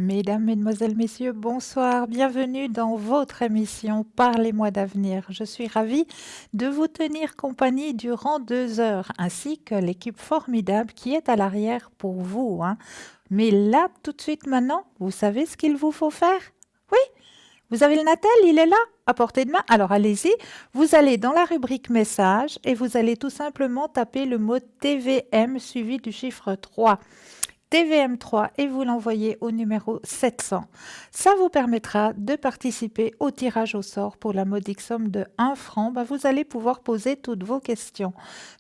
Mesdames, Mesdemoiselles, Messieurs, bonsoir. Bienvenue dans votre émission Parlez-moi d'avenir. Je suis ravie de vous tenir compagnie durant 2 heures, ainsi que l'équipe formidable qui est à l'arrière pour vous, hein. Mais là, tout de suite maintenant, vous savez ce qu'il vous faut faire? Oui, vous avez le Natel, il est là, à portée de main. Alors allez-y, vous allez dans la rubrique messages et vous allez tout simplement taper le mot TVM suivi du chiffre 3. TVM3 et vous l'envoyez au numéro 700. Ça vous permettra de participer au tirage au sort pour la modique somme de 1 franc. Vous allez pouvoir poser toutes vos questions.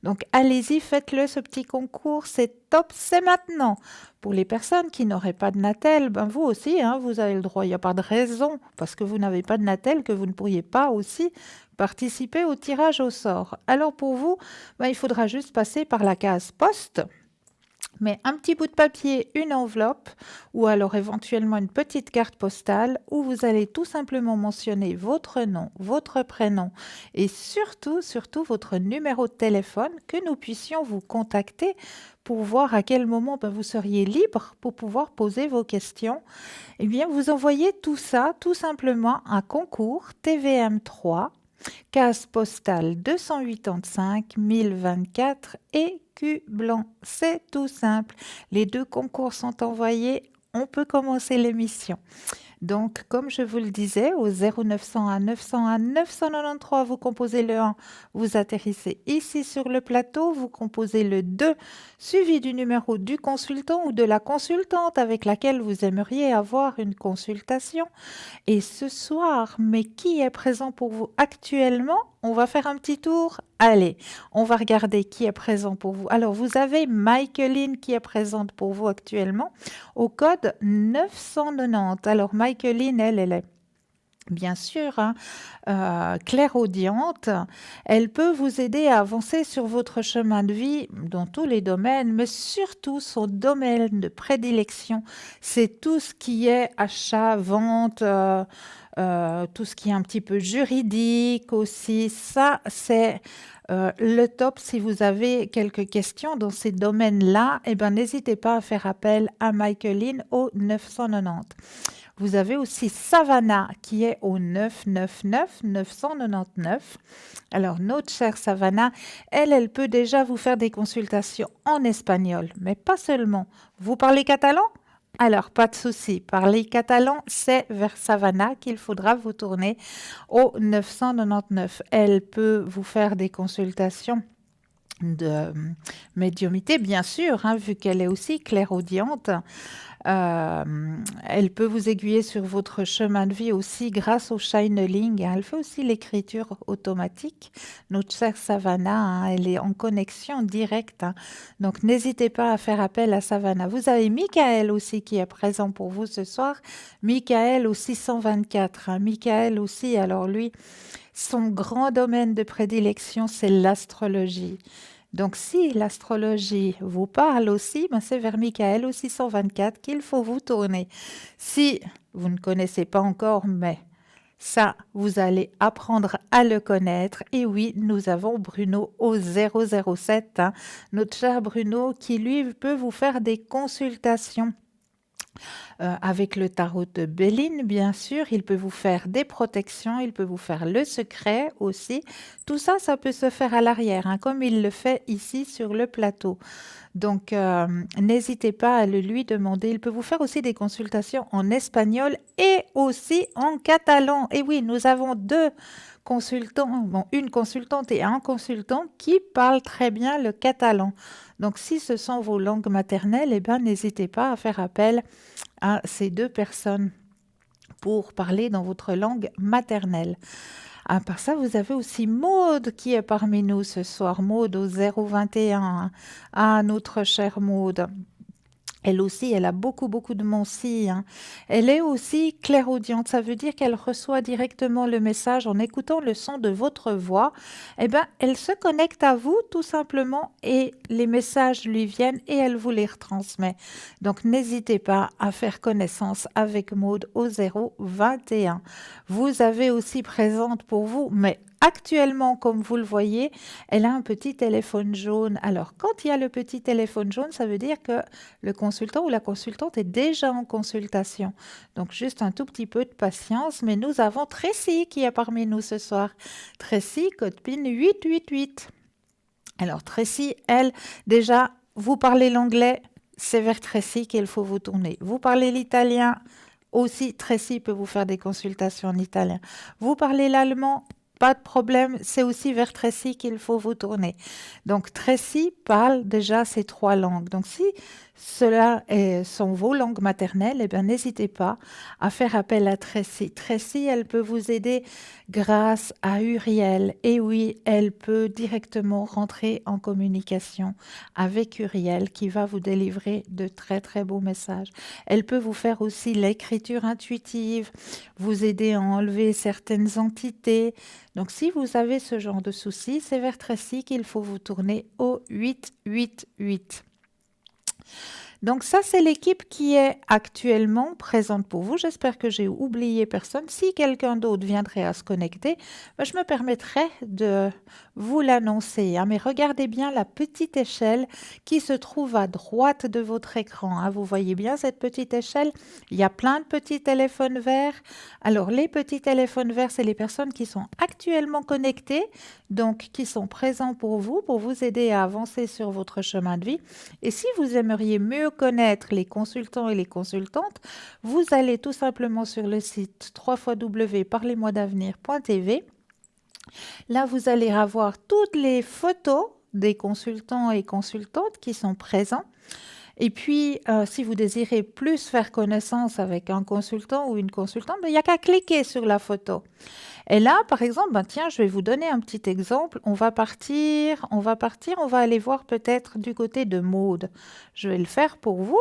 Donc allez-y, faites-le ce petit concours, c'est top, c'est maintenant. Pour les personnes qui n'auraient pas de Natel, vous aussi, hein, vous avez le droit. Il n'y a pas de raison, parce que vous n'avez pas de Natel, que vous ne pourriez pas aussi participer au tirage au sort. Alors pour vous, il faudra juste passer par la case poste. Mais un petit bout de papier, une enveloppe ou alors éventuellement une petite carte postale où vous allez tout simplement mentionner votre nom, votre prénom et surtout votre numéro de téléphone que nous puissions vous contacter pour voir à quel moment vous seriez libre pour pouvoir poser vos questions. Eh bien, vous envoyez tout ça tout simplement à concours TVM3 case postale 285 1024 Écu Blanc. C'est tout simple. Les deux concours sont envoyés. On peut commencer l'émission. Donc, comme je vous le disais, au 0901 901 993, vous composez le 1, vous atterrissez ici sur le plateau, vous composez le 2, suivi du numéro du consultant ou de la consultante avec laquelle vous aimeriez avoir une consultation. Et ce soir, mais qui est présent pour vous actuellement? On va faire un petit tour. Allez, on va regarder qui est présent pour vous. Alors, vous avez Michaeline qui est présente pour vous actuellement au code 990. Alors, Michaeline, elle est bien sûr, hein, clairaudiente. Elle peut vous aider à avancer sur votre chemin de vie dans tous les domaines, mais surtout son domaine de prédilection, c'est tout ce qui est achat, vente, tout ce qui est un petit peu juridique aussi. Ça, c'est le top. Si vous avez quelques questions dans ces domaines-là, n'hésitez pas à faire appel à Michaeline au 990. Vous avez aussi Savannah qui est au 999 999. Alors, notre chère Savannah, elle peut déjà vous faire des consultations en espagnol, mais pas seulement. Vous parlez catalan? Alors, pas de souci. Parler catalan, c'est vers Savannah qu'il faudra vous tourner au 999. Elle peut vous faire des consultations de médiumnité, bien sûr, hein, vu qu'elle est aussi clairaudiente. Elle peut vous aiguiller sur votre chemin de vie aussi grâce au channeling. Elle fait aussi l'écriture automatique. Notre chère Savannah, hein, elle est en connexion directe, hein. Donc, n'hésitez pas à faire appel à Savannah. Vous avez Michael aussi qui est présent pour vous ce soir. Michael au 624. Hein. Michael aussi, alors lui, son grand domaine de prédilection, c'est l'astrologie. Donc, si l'astrologie vous parle aussi, c'est vers Michael au 624 qu'il faut vous tourner. Si vous ne connaissez pas encore, mais ça, vous allez apprendre à le connaître. Et oui, nous avons Bruno au 007, hein, notre cher Bruno, qui lui peut vous faire des consultations. Avec le tarot de Béline, bien sûr, il peut vous faire des protections, il peut vous faire le secret aussi. Tout ça, ça peut se faire à l'arrière, hein, comme il le fait ici sur le plateau. Donc, n'hésitez pas à le lui demander. Il peut vous faire aussi des consultations en espagnol et aussi en catalan. Et oui, nous avons deux consultants, une consultante et un consultant qui parlent très bien le catalan. Donc, si ce sont vos langues maternelles, n'hésitez pas à faire appel à ces deux personnes pour parler dans votre langue maternelle. À part ça, vous avez aussi Maude qui est parmi nous ce soir. Maude au 021. Ah, notre chère Maude. Elle aussi, elle a beaucoup de mensis, hein. Elle est aussi clairaudiente. Ça veut dire qu'elle reçoit directement le message en écoutant le son de votre voix. Elle se connecte à vous tout simplement et les messages lui viennent et elle vous les retransmet. Donc, n'hésitez pas à faire connaissance avec Maude au 021. Vous avez aussi présente pour vous, mais actuellement, comme vous le voyez, elle a un petit téléphone jaune. Alors, quand il y a le petit téléphone jaune, ça veut dire que le consultant ou la consultante est déjà en consultation. Donc, juste un tout petit peu de patience. Mais nous avons Tracy qui est parmi nous ce soir. Tracy, code PIN 888. Alors, Tracy, elle, déjà, vous parlez l'anglais, c'est vers Tracy qu'il faut vous tourner. Vous parlez l'italien, aussi, Tracy peut vous faire des consultations en italien. Vous parlez l'allemand, pas de problème, c'est aussi vers Tracy qu'il faut vous tourner. Donc, Tracy parle déjà ces 3 langues. Donc, si sont vos langues maternelles, eh bien, n'hésitez pas à faire appel à Tracy. Tracy, elle peut vous aider grâce à Uriel. Et oui, elle peut directement rentrer en communication avec Uriel qui va vous délivrer de très, très beaux messages. Elle peut vous faire aussi l'écriture intuitive, vous aider à enlever certaines entités. Donc, si vous avez ce genre de soucis, c'est vers Tracy qu'il faut vous tourner au 888. Donc ça, c'est l'équipe qui est actuellement présente pour vous. J'espère que j'ai oublié personne. Si quelqu'un d'autre viendrait à se connecter, je me permettrai de vous l'annoncer. Mais regardez bien la petite échelle qui se trouve à droite de votre écran. Vous voyez bien cette petite échelle? Il y a plein de petits téléphones verts. Alors, les petits téléphones verts, c'est les personnes qui sont actuellement connectées, donc qui sont présents pour vous aider à avancer sur votre chemin de vie. Et si vous aimeriez mieux connaître les consultants et les consultantes, vous allez tout simplement sur le site www.parlez-moi-d'avenir.tv. Là, vous allez avoir toutes les photos des consultants et consultantes qui sont présents. Et puis, si vous désirez plus faire connaissance avec un consultant ou une consultante, il n'y a qu'à cliquer sur la photo. Et là, par exemple, tiens, je vais vous donner un petit exemple. On va aller voir peut-être du côté de Maude. Je vais le faire pour vous.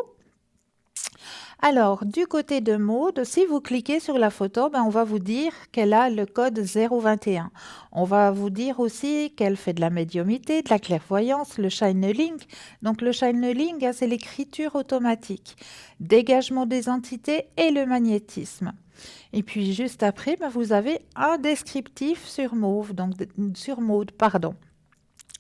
Alors, du côté de Maude, si vous cliquez sur la photo, on va vous dire qu'elle a le code 021. On va vous dire aussi qu'elle fait de la médiumnité, de la clairvoyance, le channeling. Donc, le channeling, c'est l'écriture automatique, dégagement des entités et le magnétisme. Et puis, juste après, vous avez un descriptif sur Maude.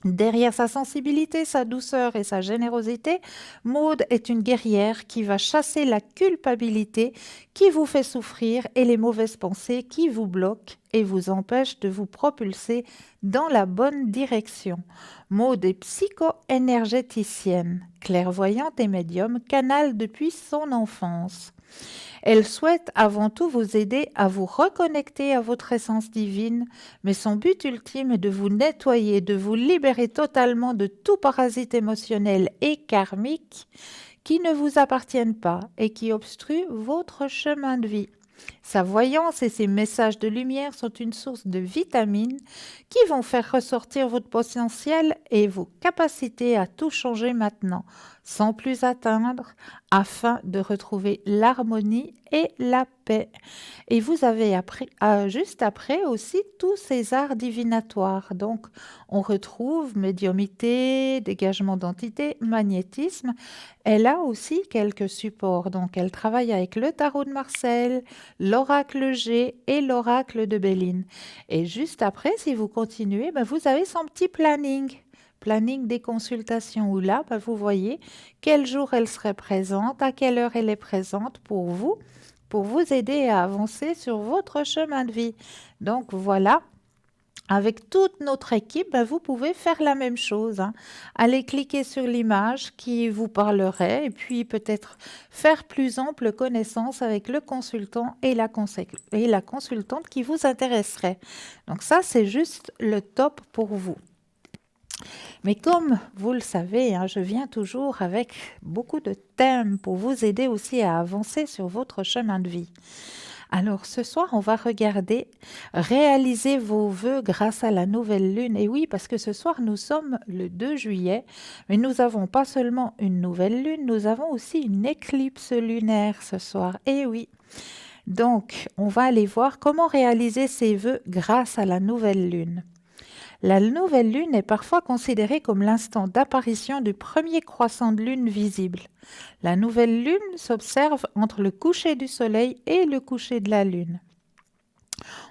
Derrière sa sensibilité, sa douceur et sa générosité, Maude est une guerrière qui va chasser la culpabilité qui vous fait souffrir et les mauvaises pensées qui vous bloquent et vous empêchent de vous propulser dans la bonne direction. Maude est psycho-énergéticienne, clairvoyante et médium, canal depuis son enfance. Elle souhaite avant tout vous aider à vous reconnecter à votre essence divine, mais son but ultime est de vous nettoyer, de vous libérer totalement de tout parasite émotionnel et karmique qui ne vous appartiennent pas et qui obstruent votre chemin de vie. Sa voyance et ses messages de lumière sont une source de vitamines qui vont faire ressortir votre potentiel et vos capacités à tout changer maintenant, sans plus atteindre, afin de retrouver l'harmonie et la paix. Et vous avez juste après aussi tous ces arts divinatoires. Donc, on retrouve médiumité, dégagement d'entités, magnétisme. Elle a aussi quelques supports. Donc, elle travaille avec le tarot de Marseille, l'oracle G et l'oracle de Béline. Et juste après, si vous continuez, vous avez son petit planning des consultations où là, vous voyez quel jour elle serait présente, à quelle heure elle est présente pour vous aider à avancer sur votre chemin de vie. Donc voilà. Avec toute notre équipe, vous pouvez faire la même chose. Allez cliquer sur l'image qui vous parlerait et puis peut-être faire plus ample connaissance avec le consultant et la consultante qui vous intéresserait. Donc ça, c'est juste le top pour vous. Mais comme vous le savez, je viens toujours avec beaucoup de thèmes pour vous aider aussi à avancer sur votre chemin de vie. Alors ce soir, on va regarder réaliser vos vœux grâce à la nouvelle lune. Et oui, parce que ce soir, nous sommes le 2 juillet, mais nous n'avons pas seulement une nouvelle lune, nous avons aussi une éclipse lunaire ce soir. Et oui. Donc, on va aller voir comment réaliser ces vœux grâce à la nouvelle lune. La nouvelle lune est parfois considérée comme l'instant d'apparition du premier croissant de lune visible. La nouvelle lune s'observe entre le coucher du soleil et le coucher de la lune.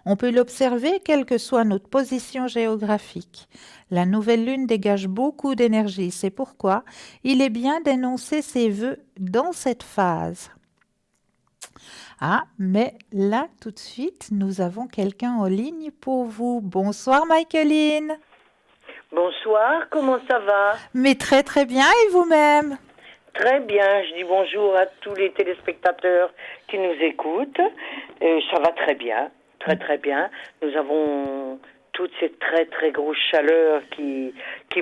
On peut l'observer quelle que soit notre position géographique. La nouvelle lune dégage beaucoup d'énergie, c'est pourquoi il est bien d'énoncer ses vœux dans cette phase. Ah, mais là, tout de suite, nous avons quelqu'un en ligne pour vous. Bonsoir, Michaeline. Bonsoir, comment ça va? Mais très très bien, et vous-même? Très bien, je dis bonjour à tous les téléspectateurs qui nous écoutent. Ça va très bien, très très bien. Nous avons toute cette très très grosse chaleur qui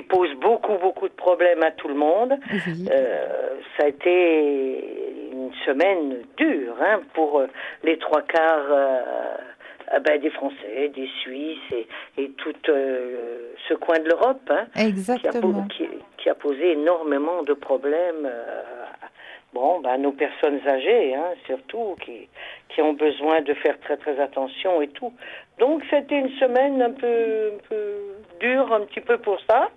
pose beaucoup de problèmes à tout le monde. Oui. Ça a été une semaine dure pour les trois quarts des Français, des Suisses et tout ce coin de l'Europe Exactement. qui a posé énormément de problèmes à nos personnes âgées, surtout, qui ont besoin de faire très très attention et tout. Donc c'était une semaine un peu dure, un petit peu pour ça,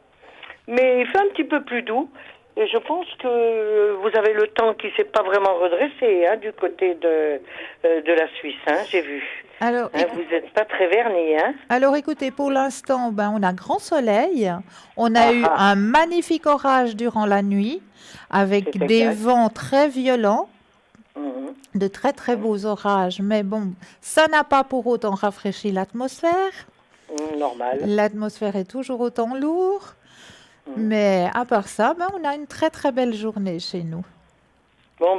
mais il fait un petit peu plus doux. Et je pense que vous avez le temps qui s'est pas vraiment redressé du côté de la Suisse, j'ai vu. Alors, Vous n'êtes pas très vernis, alors écoutez, pour l'instant, on a grand soleil. On a Ah eu ah, un magnifique orage durant la nuit avec c'est des exact. vents très violents, Mhm. de très très beaux orages. Mais bon, ça n'a pas pour autant rafraîchi l'atmosphère. Normal. L'atmosphère est toujours autant lourde. Mhm. Mais à part ça, on a une très très belle journée chez nous. Bon,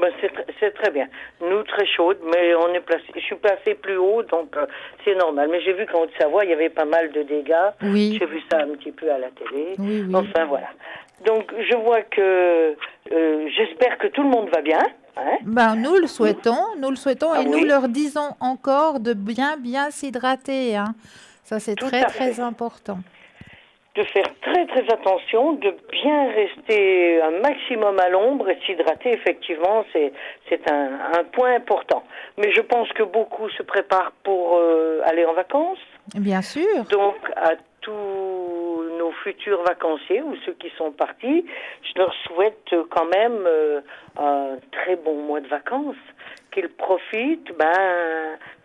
c'est très bien. Nous, très chaude, mais je suis placée plus haut, donc c'est normal. Mais j'ai vu qu'en Haute-Savoie, il y avait pas mal de dégâts. Oui, J'ai vu ça un petit peu à la télé. oui, oui. Enfin, voilà. Donc, je vois que, j'espère que tout le monde va bien, hein. Nous le souhaitons Ah et nous oui, leur disons encore de bien s'hydrater, hein. Ça, c'est tout très à très fait. important. De faire très très attention, de bien rester un maximum à l'ombre et s'hydrater, effectivement, c'est un point important. Mais je pense que beaucoup se préparent pour aller en vacances. Bien sûr. Donc, à tous nos futurs vacanciers ou ceux qui sont partis, je leur souhaite quand même un très bon mois de vacances, qu'ils profitent,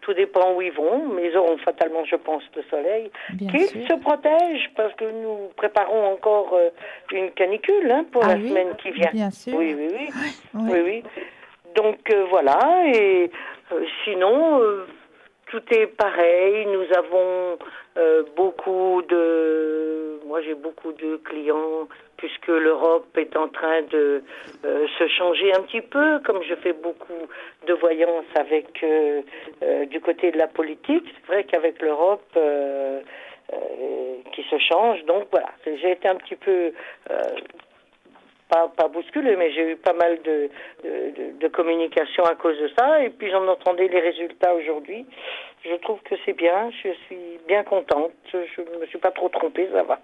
tout dépend où ils vont, mais ils auront fatalement, je pense, le soleil, Bien qu'ils sûr. se protègent parce que nous préparons encore une canicule pour Ah la oui, semaine qui vient. bien sûr. Oui, oui, oui. Oui. Oui, oui. Donc voilà, et sinon, tout est pareil. Nous avons moi j'ai beaucoup de clients puisque l'Europe est en train de se changer un petit peu, comme je fais beaucoup de voyance avec du côté de la politique. C'est vrai qu'avec l'Europe qui se change, donc voilà, j'ai été un petit peu pas bousculé, mais j'ai eu pas mal de communication à cause de ça. Et puis j'en entendais les résultats aujourd'hui. Je trouve que c'est bien. Je suis bien contente. Je ne me suis pas trop trompée, ça va.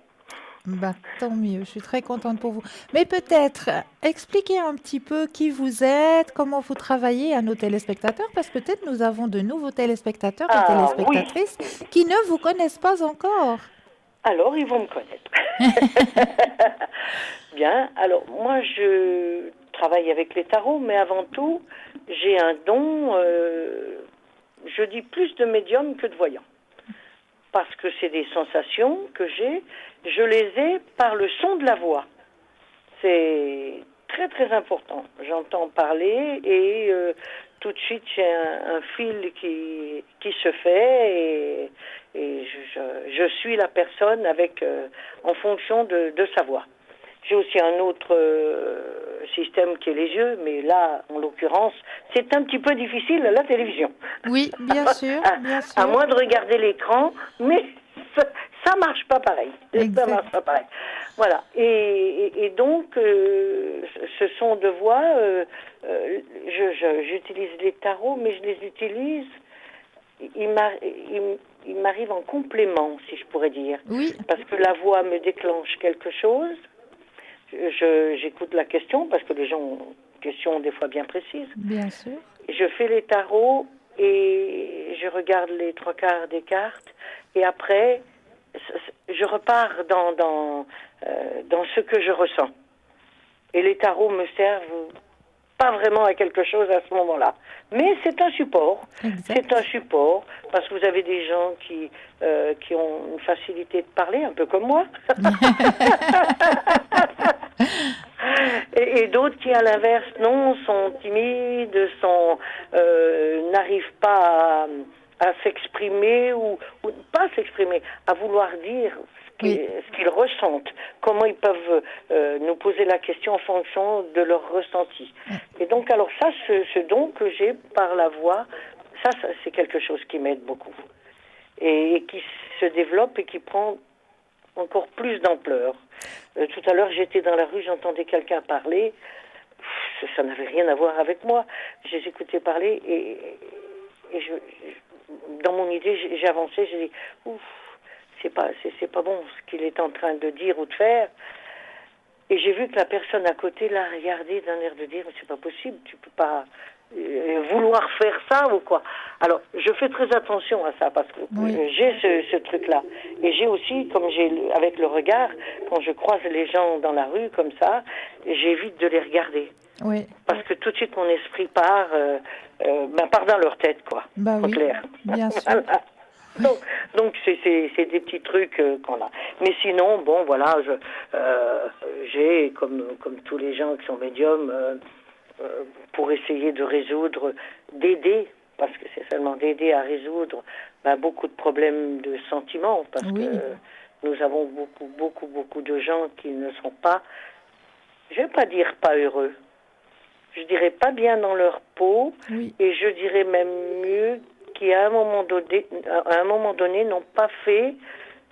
Tant mieux, je suis très contente pour vous. Mais peut-être expliquez un petit peu qui vous êtes, comment vous travaillez à nos téléspectateurs, parce que peut-être nous avons de nouveaux téléspectateurs et Ah oui. téléspectatrices qui ne vous connaissent pas encore. Alors ils vont me connaître. Bien. Alors moi je travaille avec les tarots, mais avant tout j'ai un don. Je dis plus de médium que de voyant. Parce que c'est des sensations que j'ai, je les ai par le son de la voix. C'est très très important. J'entends parler et tout de suite j'ai un fil qui se fait et je suis la personne avec en fonction de sa voix. J'ai aussi un autre système qui est les yeux, mais là, en l'occurrence, c'est un petit peu difficile à la télévision. Oui, bien sûr, bien À sûr. moins de regarder l'écran, mais ça marche pas pareil. Ça Exact. marche pas pareil. Voilà. Et donc, ce son de voix, j'utilise les tarots, mais je les utilise. Il m'arrive en complément, si je pourrais dire, Oui, parce que la voix me déclenche quelque chose. J'écoute la question parce que les gens ont une question des fois bien précise. bien sûr. Je fais les tarots et je regarde les trois quarts des cartes et après je repars dans ce que je ressens. Et les tarots me servent pas vraiment à quelque chose à ce moment-là. Mais c'est un support. Exact. C'est un support parce que vous avez des gens qui ont une facilité de parler, un peu comme moi. Et d'autres qui, à l'inverse, non, sont timides, n'arrivent pas à s'exprimer ou pas s'exprimer, à vouloir dire ce qu'ils ressentent, comment ils peuvent nous poser la question en fonction de leur ressenti. Et donc, alors ça, ce don que j'ai par la voix, ça c'est quelque chose qui m'aide beaucoup et qui se développe et qui prend encore plus d'ampleur. Tout à l'heure, j'étais dans la rue, j'entendais quelqu'un parler. Ça n'avait rien à voir avec moi. J'ai écouté parler et dans mon idée, j'ai avancé. J'ai dit, ouf, c'est pas bon ce qu'il est en train de dire ou de faire. Et j'ai vu que la personne à côté l'a regardé d'un air de dire, c'est pas possible, tu peux pas vouloir faire ça ou quoi. Alors, je fais très attention à ça parce que j'ai ce truc-là. Et j'ai aussi, comme avec le regard, quand je croise les gens dans la rue comme ça, j'évite de les regarder. Oui. Parce que tout de suite, mon esprit part dans leur tête, quoi. Bah oui, clair. bien sûr. Voilà. Donc c'est des petits trucs qu'on a. Mais sinon, bon, voilà, j'ai, comme tous les gens qui sont médiums, pour essayer de résoudre, d'aider, parce que c'est seulement d'aider à résoudre beaucoup de problèmes de sentiments, parce que nous avons beaucoup de gens qui ne sont pas, je ne vais pas dire pas heureux, je dirais pas bien dans leur peau, et je dirais même mieux qui à un moment donné n'ont pas fait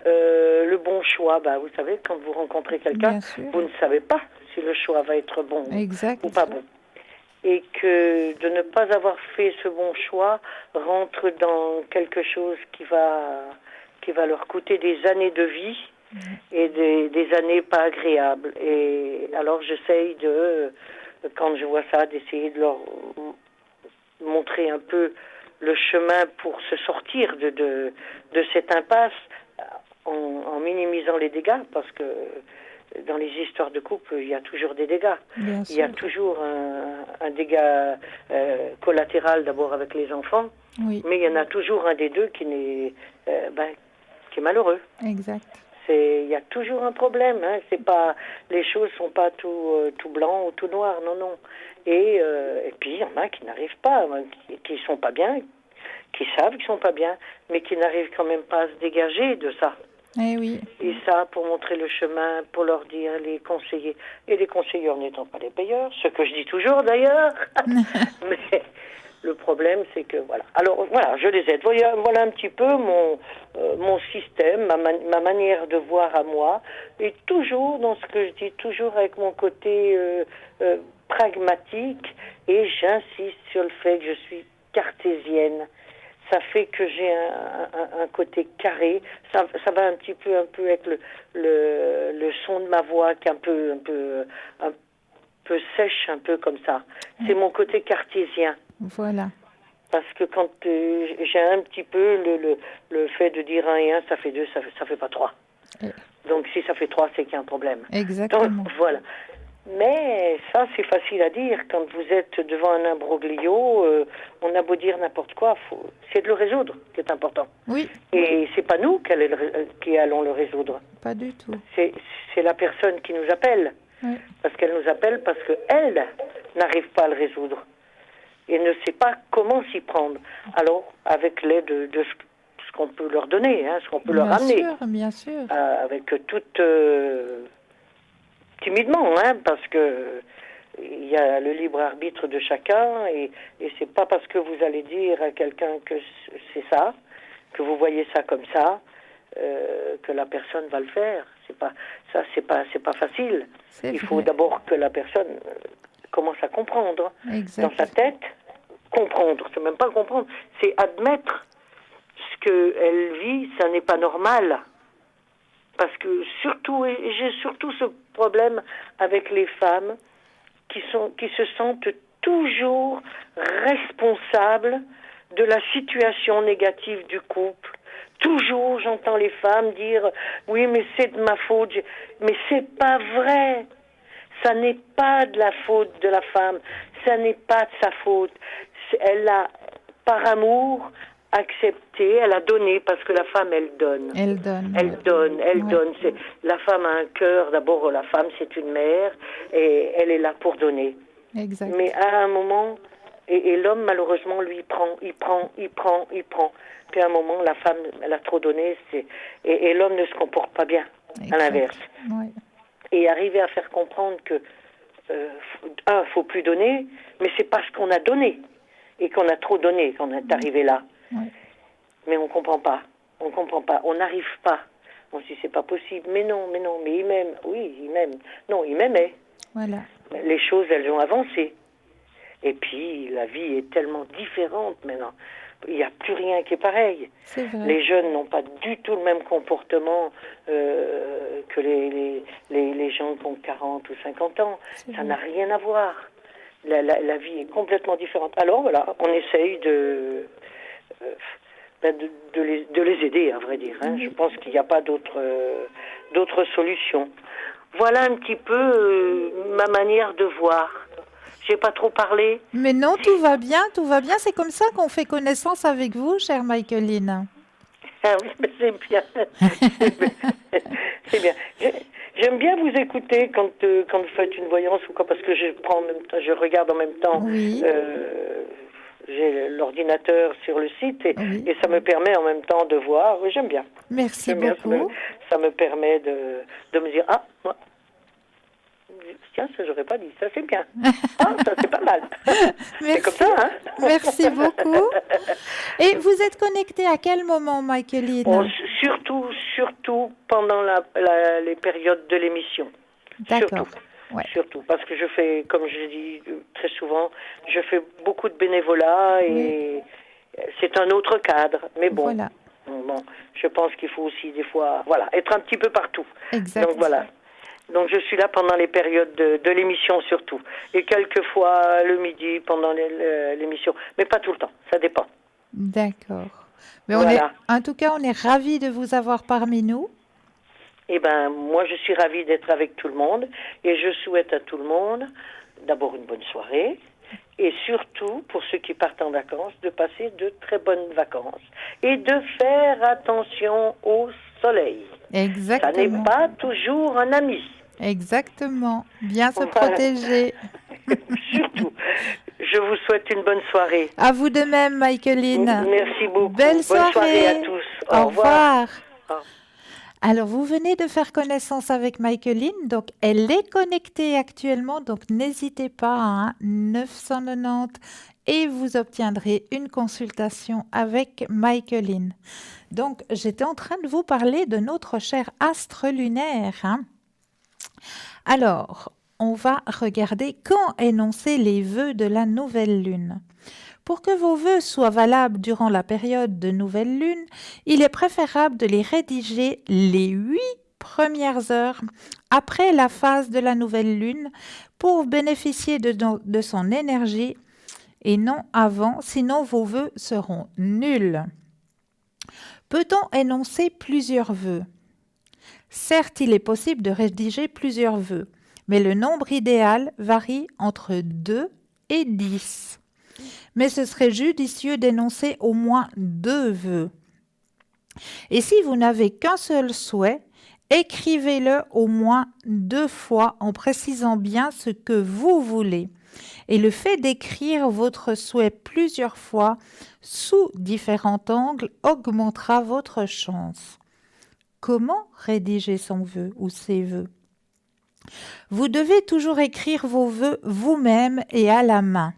le bon choix. Vous savez, quand vous rencontrez quelqu'un, vous ne savez pas si le choix va être bon ou pas bon. Et que de ne pas avoir fait ce bon choix rentre dans quelque chose qui va leur coûter des années de vie et des années pas agréables. Et alors j'essaye quand je vois ça, d'essayer de leur montrer un peu le chemin pour se sortir de cette impasse en minimisant les dégâts, parce que dans les histoires de couple, il y a toujours des dégâts. Il y a toujours un dégât collatéral d'abord avec les enfants, mais il y en a toujours un des deux qui est malheureux. Exact. Il y a toujours un problème, hein. C'est pas, les choses sont pas tout blanc ou tout noir, non. Et puis il y en a qui n'arrivent pas, qui sont pas bien, qui savent qu'ils sont pas bien, mais qui n'arrivent quand même pas à se dégager de ça. Et ça, pour montrer le chemin, pour leur dire, les conseiller, et les conseilleurs n'étant pas les payeurs, ce que je dis toujours d'ailleurs, mais le problème c'est que voilà. Alors voilà, je les aide. Voilà un petit peu mon système, ma manière de voir à moi, et toujours dans ce que je dis, toujours avec mon côté pragmatique, et j'insiste sur le fait que je suis cartésienne. Ça fait que j'ai un côté carré. Ça va un peu avec le son de ma voix qui est un peu sèche, un peu comme ça. C'est mon côté cartésien. Voilà. Parce que quand j'ai un petit peu le fait de dire 1 et 1, ça fait 2, ça fait pas 3. Donc si ça fait 3, c'est qu'il y a un problème. Exactement. Donc voilà. Mais ça, c'est facile à dire. Quand vous êtes devant un imbroglio, on a beau dire n'importe quoi, c'est de le résoudre qui est important. Oui. Et c'est pas nous qui allons le résoudre. Pas du tout. C'est la personne qui nous appelle. Oui. Parce qu'elle nous appelle parce qu'elle n'arrive pas à le résoudre. Et ne sait pas comment s'y prendre. Alors, avec l'aide de ce qu'on peut leur donner, ce qu'on peut leur amener. Bien sûr. Avec toute... timidement, parce que il y a le libre arbitre de chacun, et c'est pas parce que vous allez dire à quelqu'un que c'est ça, que vous voyez ça comme ça, que la personne va le faire. C'est pas facile. Il faut d'abord que la personne commence à comprendre dans sa tête. Comprendre, c'est même pas comprendre, c'est admettre ce qu'elle vit, ça n'est pas normal. Parce que j'ai surtout ce problème avec les femmes qui se sentent toujours responsables de la situation négative du couple. Toujours, j'entends les femmes dire « Oui, mais c'est de ma faute. » Mais c'est pas vrai. Ça n'est pas de la faute de la femme, ça n'est pas de sa faute. Elle a, par amour, accepté, elle a donné, parce que la femme, elle donne. Elle donne. Elle donne, elle Ouais. donne. La femme a un cœur, d'abord la femme c'est une mère, et elle est là pour donner. Exact. Mais à un moment, et l'homme malheureusement lui il prend. Puis à un moment, la femme, elle a trop donné, et l'homme ne se comporte pas bien, Exact. à l'inverse. Ouais. Et arriver à faire comprendre que, faut plus donner, mais c'est parce qu'on a donné, et qu'on a trop donné, qu'on est arrivé là. Ouais. Mais on comprend pas, on n'arrive pas. On se dit c'est pas possible, mais non, mais il m'aime, oui, il m'aime. Non, il m'aimait. Voilà. Les choses, elles ont avancé. Et puis, la vie est tellement différente maintenant. Il n'y a plus rien qui est pareil. C'est vrai. Les jeunes n'ont pas du tout le même comportement que les gens qui ont 40 ou 50 ans. C'est Ça vrai. n'a rien à voir. La vie est complètement différente. Alors voilà, on essaye de les aider, à vrai dire. Hein. Je pense qu'il n'y a pas d'autres solutions. Voilà un petit peu ma manière de voir. J'ai pas trop parlé. Mais non, tout va bien, tout va bien. C'est comme ça qu'on fait connaissance avec vous, chère Michaeline. Ah oui, mais c'est bien. C'est bien. J'aime bien vous écouter quand vous faites une voyance ou quoi, parce que je regarde en même temps. Oui. J'ai l'ordinateur sur le site Oui. et ça me permet en même temps de voir. Oui, j'aime bien. Merci J'aime bien. beaucoup. Ça me permet de me dire, ah, moi, tiens, ça j'aurais pas dit, ça c'est bien. Ah, ça c'est pas mal. C'est comme ça, hein? Merci beaucoup. Et vous êtes connecté à quel moment, Michaeline? Bon, surtout pendant les périodes de l'émission. D'accord. Surtout. Ouais. Surtout, parce que je fais, comme je dis très souvent, je fais beaucoup de bénévolat et c'est un autre cadre. Mais bon, Voilà. bon, je pense qu'il faut aussi des fois, voilà, être un petit peu partout. Exact. Donc voilà. Donc je suis là pendant les périodes de l'émission surtout. Et quelquefois le midi pendant l'émission. Mais pas tout le temps, ça dépend. D'accord. Mais Voilà. en tout cas, on est ravis de vous avoir parmi nous. Eh ben, moi je suis ravie d'être avec tout le monde. Et je souhaite à tout le monde d'abord une bonne soirée. Et surtout, pour ceux qui partent en vacances, de passer de très bonnes vacances. Et de faire attention au soleil. Exactement. Ça n'est pas toujours un ami. Exactement. Bien se Voilà. protéger. Surtout. Je vous souhaite une bonne soirée. À vous de même, Michaeline. Merci beaucoup. Belle soirée. Bonne soirée à tous. Au revoir. Au revoir. Alors, vous venez de faire connaissance avec Michaeline, donc elle est connectée actuellement, donc n'hésitez pas, hein, 990 et vous obtiendrez une consultation avec Michaeline. Donc, j'étais en train de vous parler de notre cher astre lunaire, hein. Alors, on va regarder quand énoncer les vœux de la nouvelle lune. Pour que vos vœux soient valables durant la période de nouvelle lune, il est préférable de les rédiger les 8 premières heures après la phase de la nouvelle lune pour bénéficier de son énergie et non avant, sinon vos vœux seront nuls. Peut-on énoncer plusieurs vœux? Certes, il est possible de rédiger plusieurs vœux, mais le nombre idéal varie entre 2 et 10. Mais ce serait judicieux d'énoncer au moins 2 vœux. Et si vous n'avez qu'un seul souhait, écrivez-le au moins 2 fois en précisant bien ce que vous voulez. Et le fait d'écrire votre souhait plusieurs fois sous différents angles augmentera votre chance. Comment rédiger son vœu ou ses vœux? Vous devez toujours écrire vos vœux vous-même et à la main.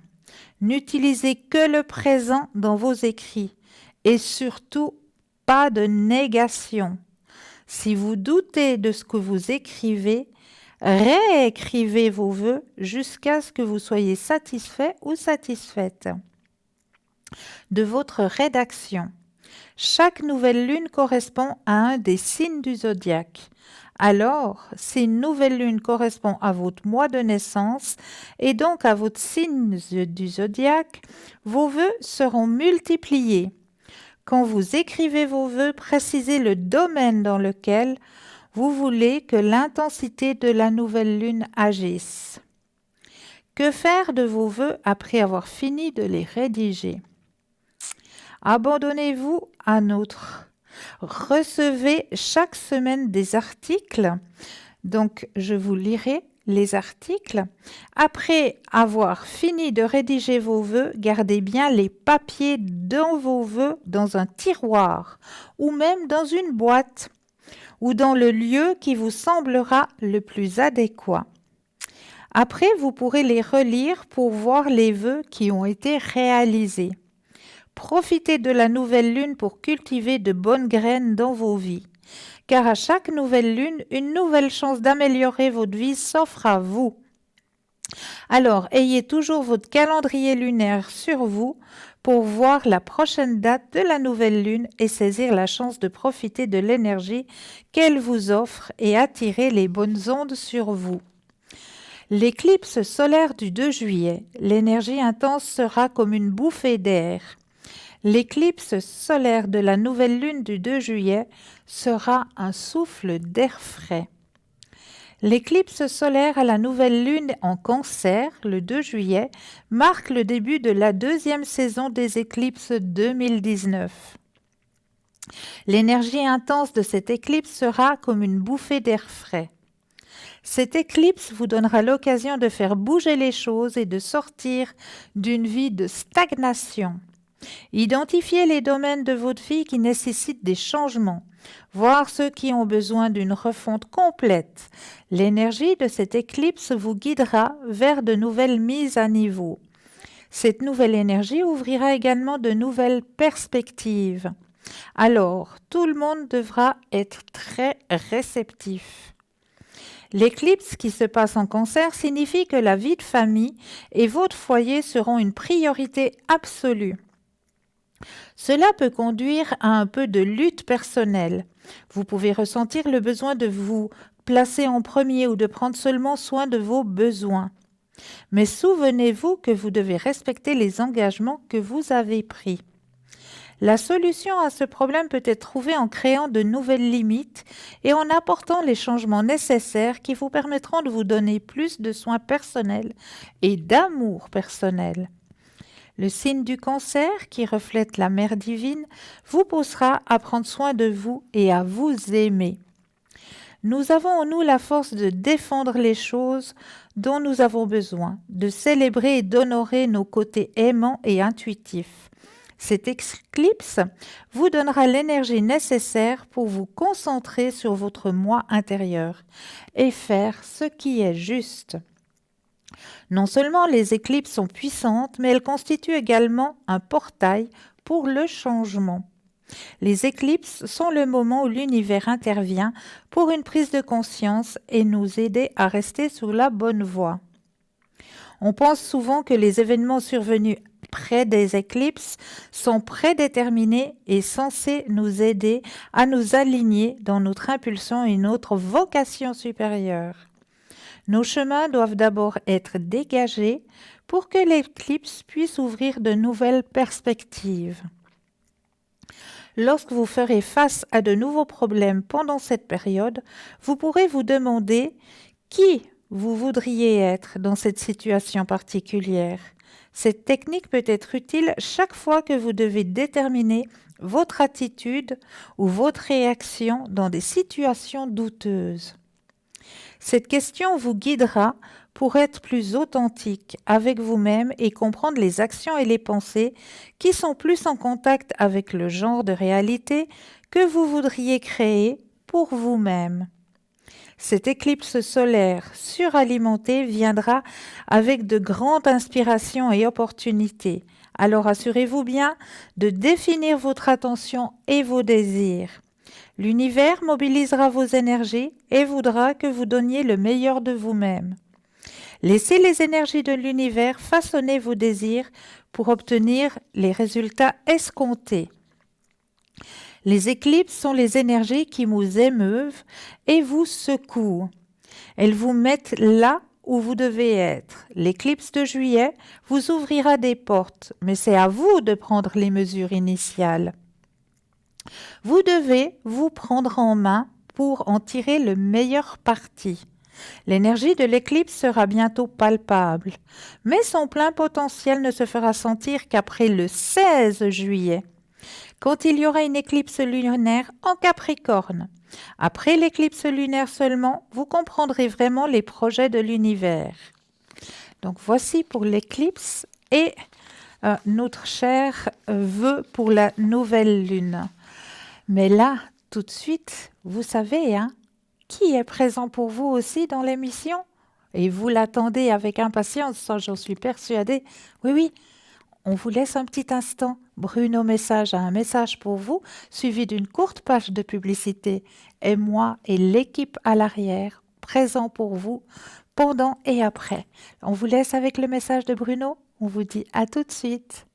N'utilisez que le présent dans vos écrits et surtout pas de négation. Si vous doutez de ce que vous écrivez, réécrivez vos vœux jusqu'à ce que vous soyez satisfait ou satisfaite de votre rédaction. Chaque nouvelle lune correspond à un des signes du zodiaque. Alors, si une nouvelle lune correspond à votre mois de naissance et donc à votre signe du zodiaque, vos vœux seront multipliés. Quand vous écrivez vos vœux, précisez le domaine dans lequel vous voulez que l'intensité de la nouvelle lune agisse. Que faire de vos vœux après avoir fini de les rédiger? Abandonnez-vous à notre. Recevez chaque semaine des articles. Donc, je vous lirai les articles. Après avoir fini de rédiger vos vœux, gardez bien les papiers dans vos vœux dans un tiroir ou même dans une boîte ou dans le lieu qui vous semblera le plus adéquat. Après, vous pourrez les relire pour voir les vœux qui ont été réalisés. Profitez de la nouvelle lune pour cultiver de bonnes graines dans vos vies. Car à chaque nouvelle lune, une nouvelle chance d'améliorer votre vie s'offre à vous. Alors, ayez toujours votre calendrier lunaire sur vous pour voir la prochaine date de la nouvelle lune et saisir la chance de profiter de l'énergie qu'elle vous offre et attirer les bonnes ondes sur vous. L'éclipse solaire du 2 juillet, l'énergie intense sera comme une bouffée d'air. L'éclipse solaire de la nouvelle lune du 2 juillet sera un souffle d'air frais. L'éclipse solaire à la nouvelle lune en Cancer, le 2 juillet, marque le début de la deuxième saison des éclipses 2019. L'énergie intense de cette éclipse sera comme une bouffée d'air frais. Cette éclipse vous donnera l'occasion de faire bouger les choses et de sortir d'une vie de stagnation. Identifiez les domaines de votre vie qui nécessitent des changements, voire ceux qui ont besoin d'une refonte complète. L'énergie de cette éclipse vous guidera vers de nouvelles mises à niveau. Cette nouvelle énergie ouvrira également de nouvelles perspectives. Alors, tout le monde devra être très réceptif. L'éclipse qui se passe en Cancer signifie que la vie de famille et votre foyer seront une priorité absolue. Cela peut conduire à un peu de lutte personnelle. Vous pouvez ressentir le besoin de vous placer en premier ou de prendre seulement soin de vos besoins. Mais souvenez-vous que vous devez respecter les engagements que vous avez pris. La solution à ce problème peut être trouvée en créant de nouvelles limites et en apportant les changements nécessaires qui vous permettront de vous donner plus de soins personnels et d'amour personnel. Le signe du Cancer, qui reflète la mère divine, vous poussera à prendre soin de vous et à vous aimer. Nous avons en nous la force de défendre les choses dont nous avons besoin, de célébrer et d'honorer nos côtés aimants et intuitifs. Cette éclipse vous donnera l'énergie nécessaire pour vous concentrer sur votre moi intérieur et faire ce qui est juste. Non seulement les éclipses sont puissantes, mais elles constituent également un portail pour le changement. Les éclipses sont le moment où l'univers intervient pour une prise de conscience et nous aider à rester sur la bonne voie. On pense souvent que les événements survenus près des éclipses sont prédéterminés et censés nous aider à nous aligner dans notre impulsion et notre vocation supérieure. Nos chemins doivent d'abord être dégagés pour que l'éclipse puisse ouvrir de nouvelles perspectives. Lorsque vous ferez face à de nouveaux problèmes pendant cette période, vous pourrez vous demander qui vous voudriez être dans cette situation particulière. Cette technique peut être utile chaque fois que vous devez déterminer votre attitude ou votre réaction dans des situations douteuses. Cette question vous guidera pour être plus authentique avec vous-même et comprendre les actions et les pensées qui sont plus en contact avec le genre de réalité que vous voudriez créer pour vous-même. Cette éclipse solaire suralimentée viendra avec de grandes inspirations et opportunités. Alors assurez-vous bien de définir votre attention et vos désirs. L'univers mobilisera vos énergies et voudra que vous donniez le meilleur de vous-même. Laissez les énergies de l'univers façonner vos désirs pour obtenir les résultats escomptés. Les éclipses sont les énergies qui vous émeuvent et vous secouent. Elles vous mettent là où vous devez être. L'éclipse de juillet vous ouvrira des portes, mais c'est à vous de prendre les mesures initiales. Vous devez vous prendre en main pour en tirer le meilleur parti. L'énergie de l'éclipse sera bientôt palpable, mais son plein potentiel ne se fera sentir qu'après le 16 juillet, quand il y aura une éclipse lunaire en Capricorne. Après l'éclipse lunaire seulement, vous comprendrez vraiment les projets de l'univers. Donc voici pour l'éclipse et notre cher vœu pour la nouvelle lune. Mais là, tout de suite, vous savez, hein, qui est présent pour vous aussi dans l'émission? Et vous l'attendez avec impatience, ça j'en suis persuadée. Oui, oui, on vous laisse un petit instant. Bruno Message a un message pour vous, suivi d'une courte page de publicité. Et moi et l'équipe à l'arrière, présents pour vous, pendant et après. On vous laisse avec le message de Bruno. On vous dit à tout de suite.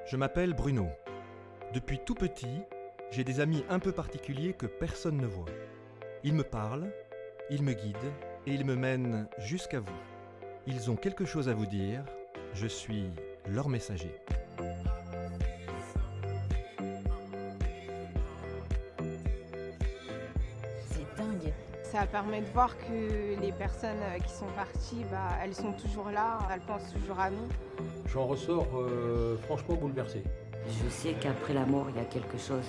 Je m'appelle Bruno. Depuis tout petit, j'ai des amis un peu particuliers que personne ne voit. Ils me parlent, ils me guident et ils me mènent jusqu'à vous. Ils ont quelque chose à vous dire, je suis leur messager. C'est dingue. Ça permet de voir que les personnes qui sont parties, elles sont toujours là, elles pensent toujours à nous. J'en ressors franchement bouleversé. Je sais qu'après la mort, il y a quelque chose.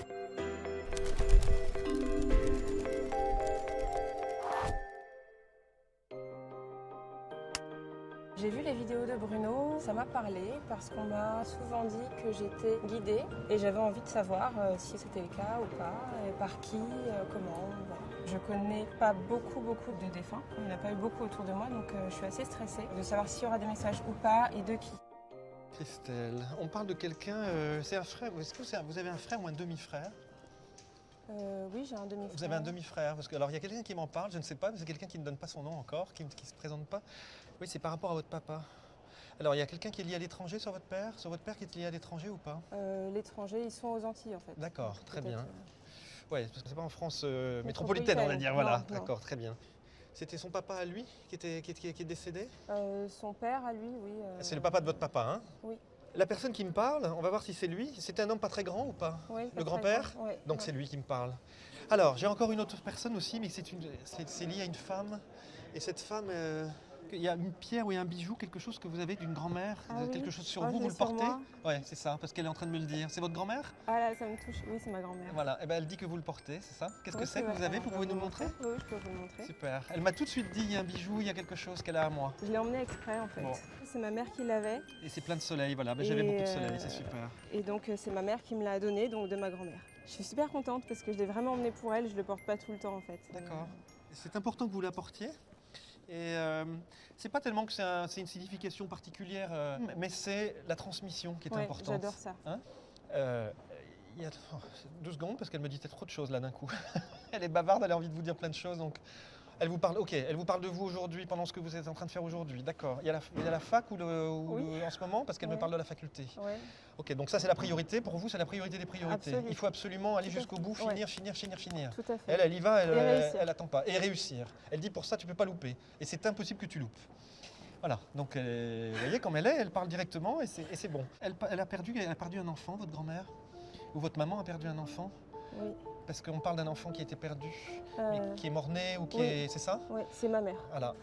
J'ai vu les vidéos de Bruno, ça m'a parlé parce qu'on m'a souvent dit que j'étais guidée et j'avais envie de savoir si c'était le cas ou pas, et par qui, comment. Voilà. Je connais pas beaucoup de défunts, il n'y en a pas eu beaucoup autour de moi, donc je suis assez stressée de savoir s'il y aura des messages ou pas et de qui. Christelle, on parle de quelqu'un, c'est un frère, est-ce que vous avez un frère ou un demi-frère? Oui, j'ai un demi-frère. Vous avez un demi-frère, parce que alors il y a quelqu'un qui m'en parle, je ne sais pas, mais c'est quelqu'un qui ne donne pas son nom encore, qui ne se présente pas. Oui, c'est par rapport à votre papa. Alors il y a quelqu'un qui est lié à l'étranger sur votre père qui est lié à l'étranger ou pas? L'étranger, ils sont aux Antilles en fait. D'accord, très Peut-être, bien. Oui, parce que c'est pas en France métropolitaine, on va dire, voilà, Non. d'accord, très bien. C'était son papa à lui qui est décédé? Son père à lui, oui. C'est le papa de votre papa, hein? Oui. La personne qui me parle, on va voir si c'est lui. C'était un homme pas très grand ou pas? Oui, Le grand-père? Ouais, Donc c'est lui qui me parle. Alors, j'ai encore une autre personne aussi, mais c'est lié à une femme. Et cette femme, il y a une pierre ou un bijou, quelque chose que vous avez d'une grand-mère, quelque chose sur vous, vous le portez? Oui, c'est ça, parce qu'elle est en train de me le dire. C'est votre grand-mère? Ah là, ça me touche. Oui, c'est ma grand-mère. Voilà, et ben elle dit que vous le portez, c'est ça? Qu'est-ce que c'est que vous avez? Vous pouvez nous le montrer? Oui, je peux vous le montrer. Super. Elle m'a tout de suite dit, il y a un bijou, il y a quelque chose qu'elle a à moi. Je l'ai emmené exprès en fait. Bon. C'est ma mère qui l'avait. Et c'est plein de soleil, voilà. Ben, j'avais beaucoup de soleil, c'est super. Et donc c'est ma mère qui me l'a donné, donc de ma grand-mère. Je suis super contente parce que je l'ai vraiment emmené pour elle, je le porte pas tout le temps en fait. D'accord. C'est important que vous l'apportiez. Et c'est pas tellement que c'est une signification particulière, mais c'est la transmission qui est importante. J'adore ça. Hein, il y a 2 secondes parce qu'elle me dit trop de choses là d'un coup. Elle est bavarde, elle a envie de vous dire plein de choses. Donc elle vous parle, ok, elle vous parle de vous aujourd'hui pendant ce que vous êtes en train de faire aujourd'hui. D'accord. Il y a la fac ou en ce moment parce qu'elle me parle de la faculté. Ouais. Ok, donc ça c'est la priorité. Pour vous, c'est la priorité des priorités. Absolument. Il faut absolument aller jusqu'au bout, finir. Tout à fait. Elle y va, elle attend pas. Et réussir. Elle dit pour ça, tu peux pas louper. Et c'est impossible que tu loupes. Voilà, donc vous voyez comme elle parle directement et c'est bon. Elle a perdu un enfant, votre grand-mère? Ou votre maman a perdu un enfant? Oui. Parce qu'on parle d'un enfant qui était perdu, mais qui est mort-né ou qui est... C'est ça? Oui, c'est ma mère. Voilà.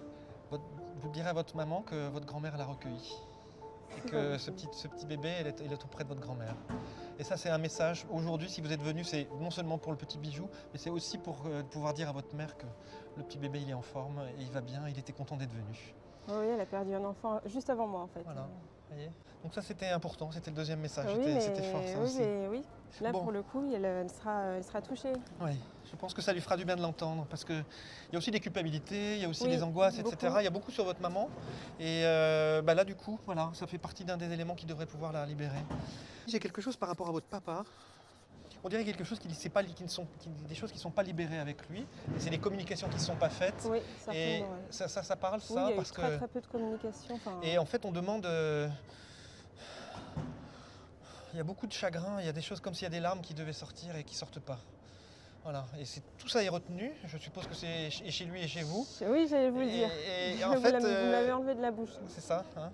Vous direz à votre maman que votre grand-mère l'a recueilli. Et que ce petit bébé, il est auprès de votre grand-mère. Et ça, c'est un message. Aujourd'hui, si vous êtes venu, c'est non seulement pour le petit bijou, mais c'est aussi pour pouvoir dire à votre mère que le petit bébé, il est en forme et il va bien, il était content d'être venu. Oui, elle a perdu un enfant juste avant moi en fait. Voilà. Voyez. Donc ça c'était important, c'était le deuxième message, Oui, c'était fort ça aussi. Oui, là Bon. pour le coup, elle sera touchée. Oui, je pense que ça lui fera du bien de l'entendre parce qu'il y a aussi des culpabilités, il y a aussi Oui, des angoisses, beaucoup. etc. Il y a beaucoup sur votre maman et là du coup, voilà, ça fait partie d'un des éléments qui devrait pouvoir la libérer. J'ai quelque chose par rapport à votre papa. On dirait quelque chose des choses qui ne sont pas libérées avec lui. Et c'est des communications qui ne sont pas faites. Oui, et certainement. ça parle Oui, ça il y a parce eu que. très peu de communication. Et en fait, on demande. Il y a beaucoup de chagrin, il y a des choses comme s'il y a des larmes qui devaient sortir et qui ne sortent pas. Voilà, et tout ça est retenu. Je suppose que c'est chez lui et chez vous. Oui, j'allais vous le dire. Et en fait, Vous m'avez enlevé de la bouche. c'est ça. Hein.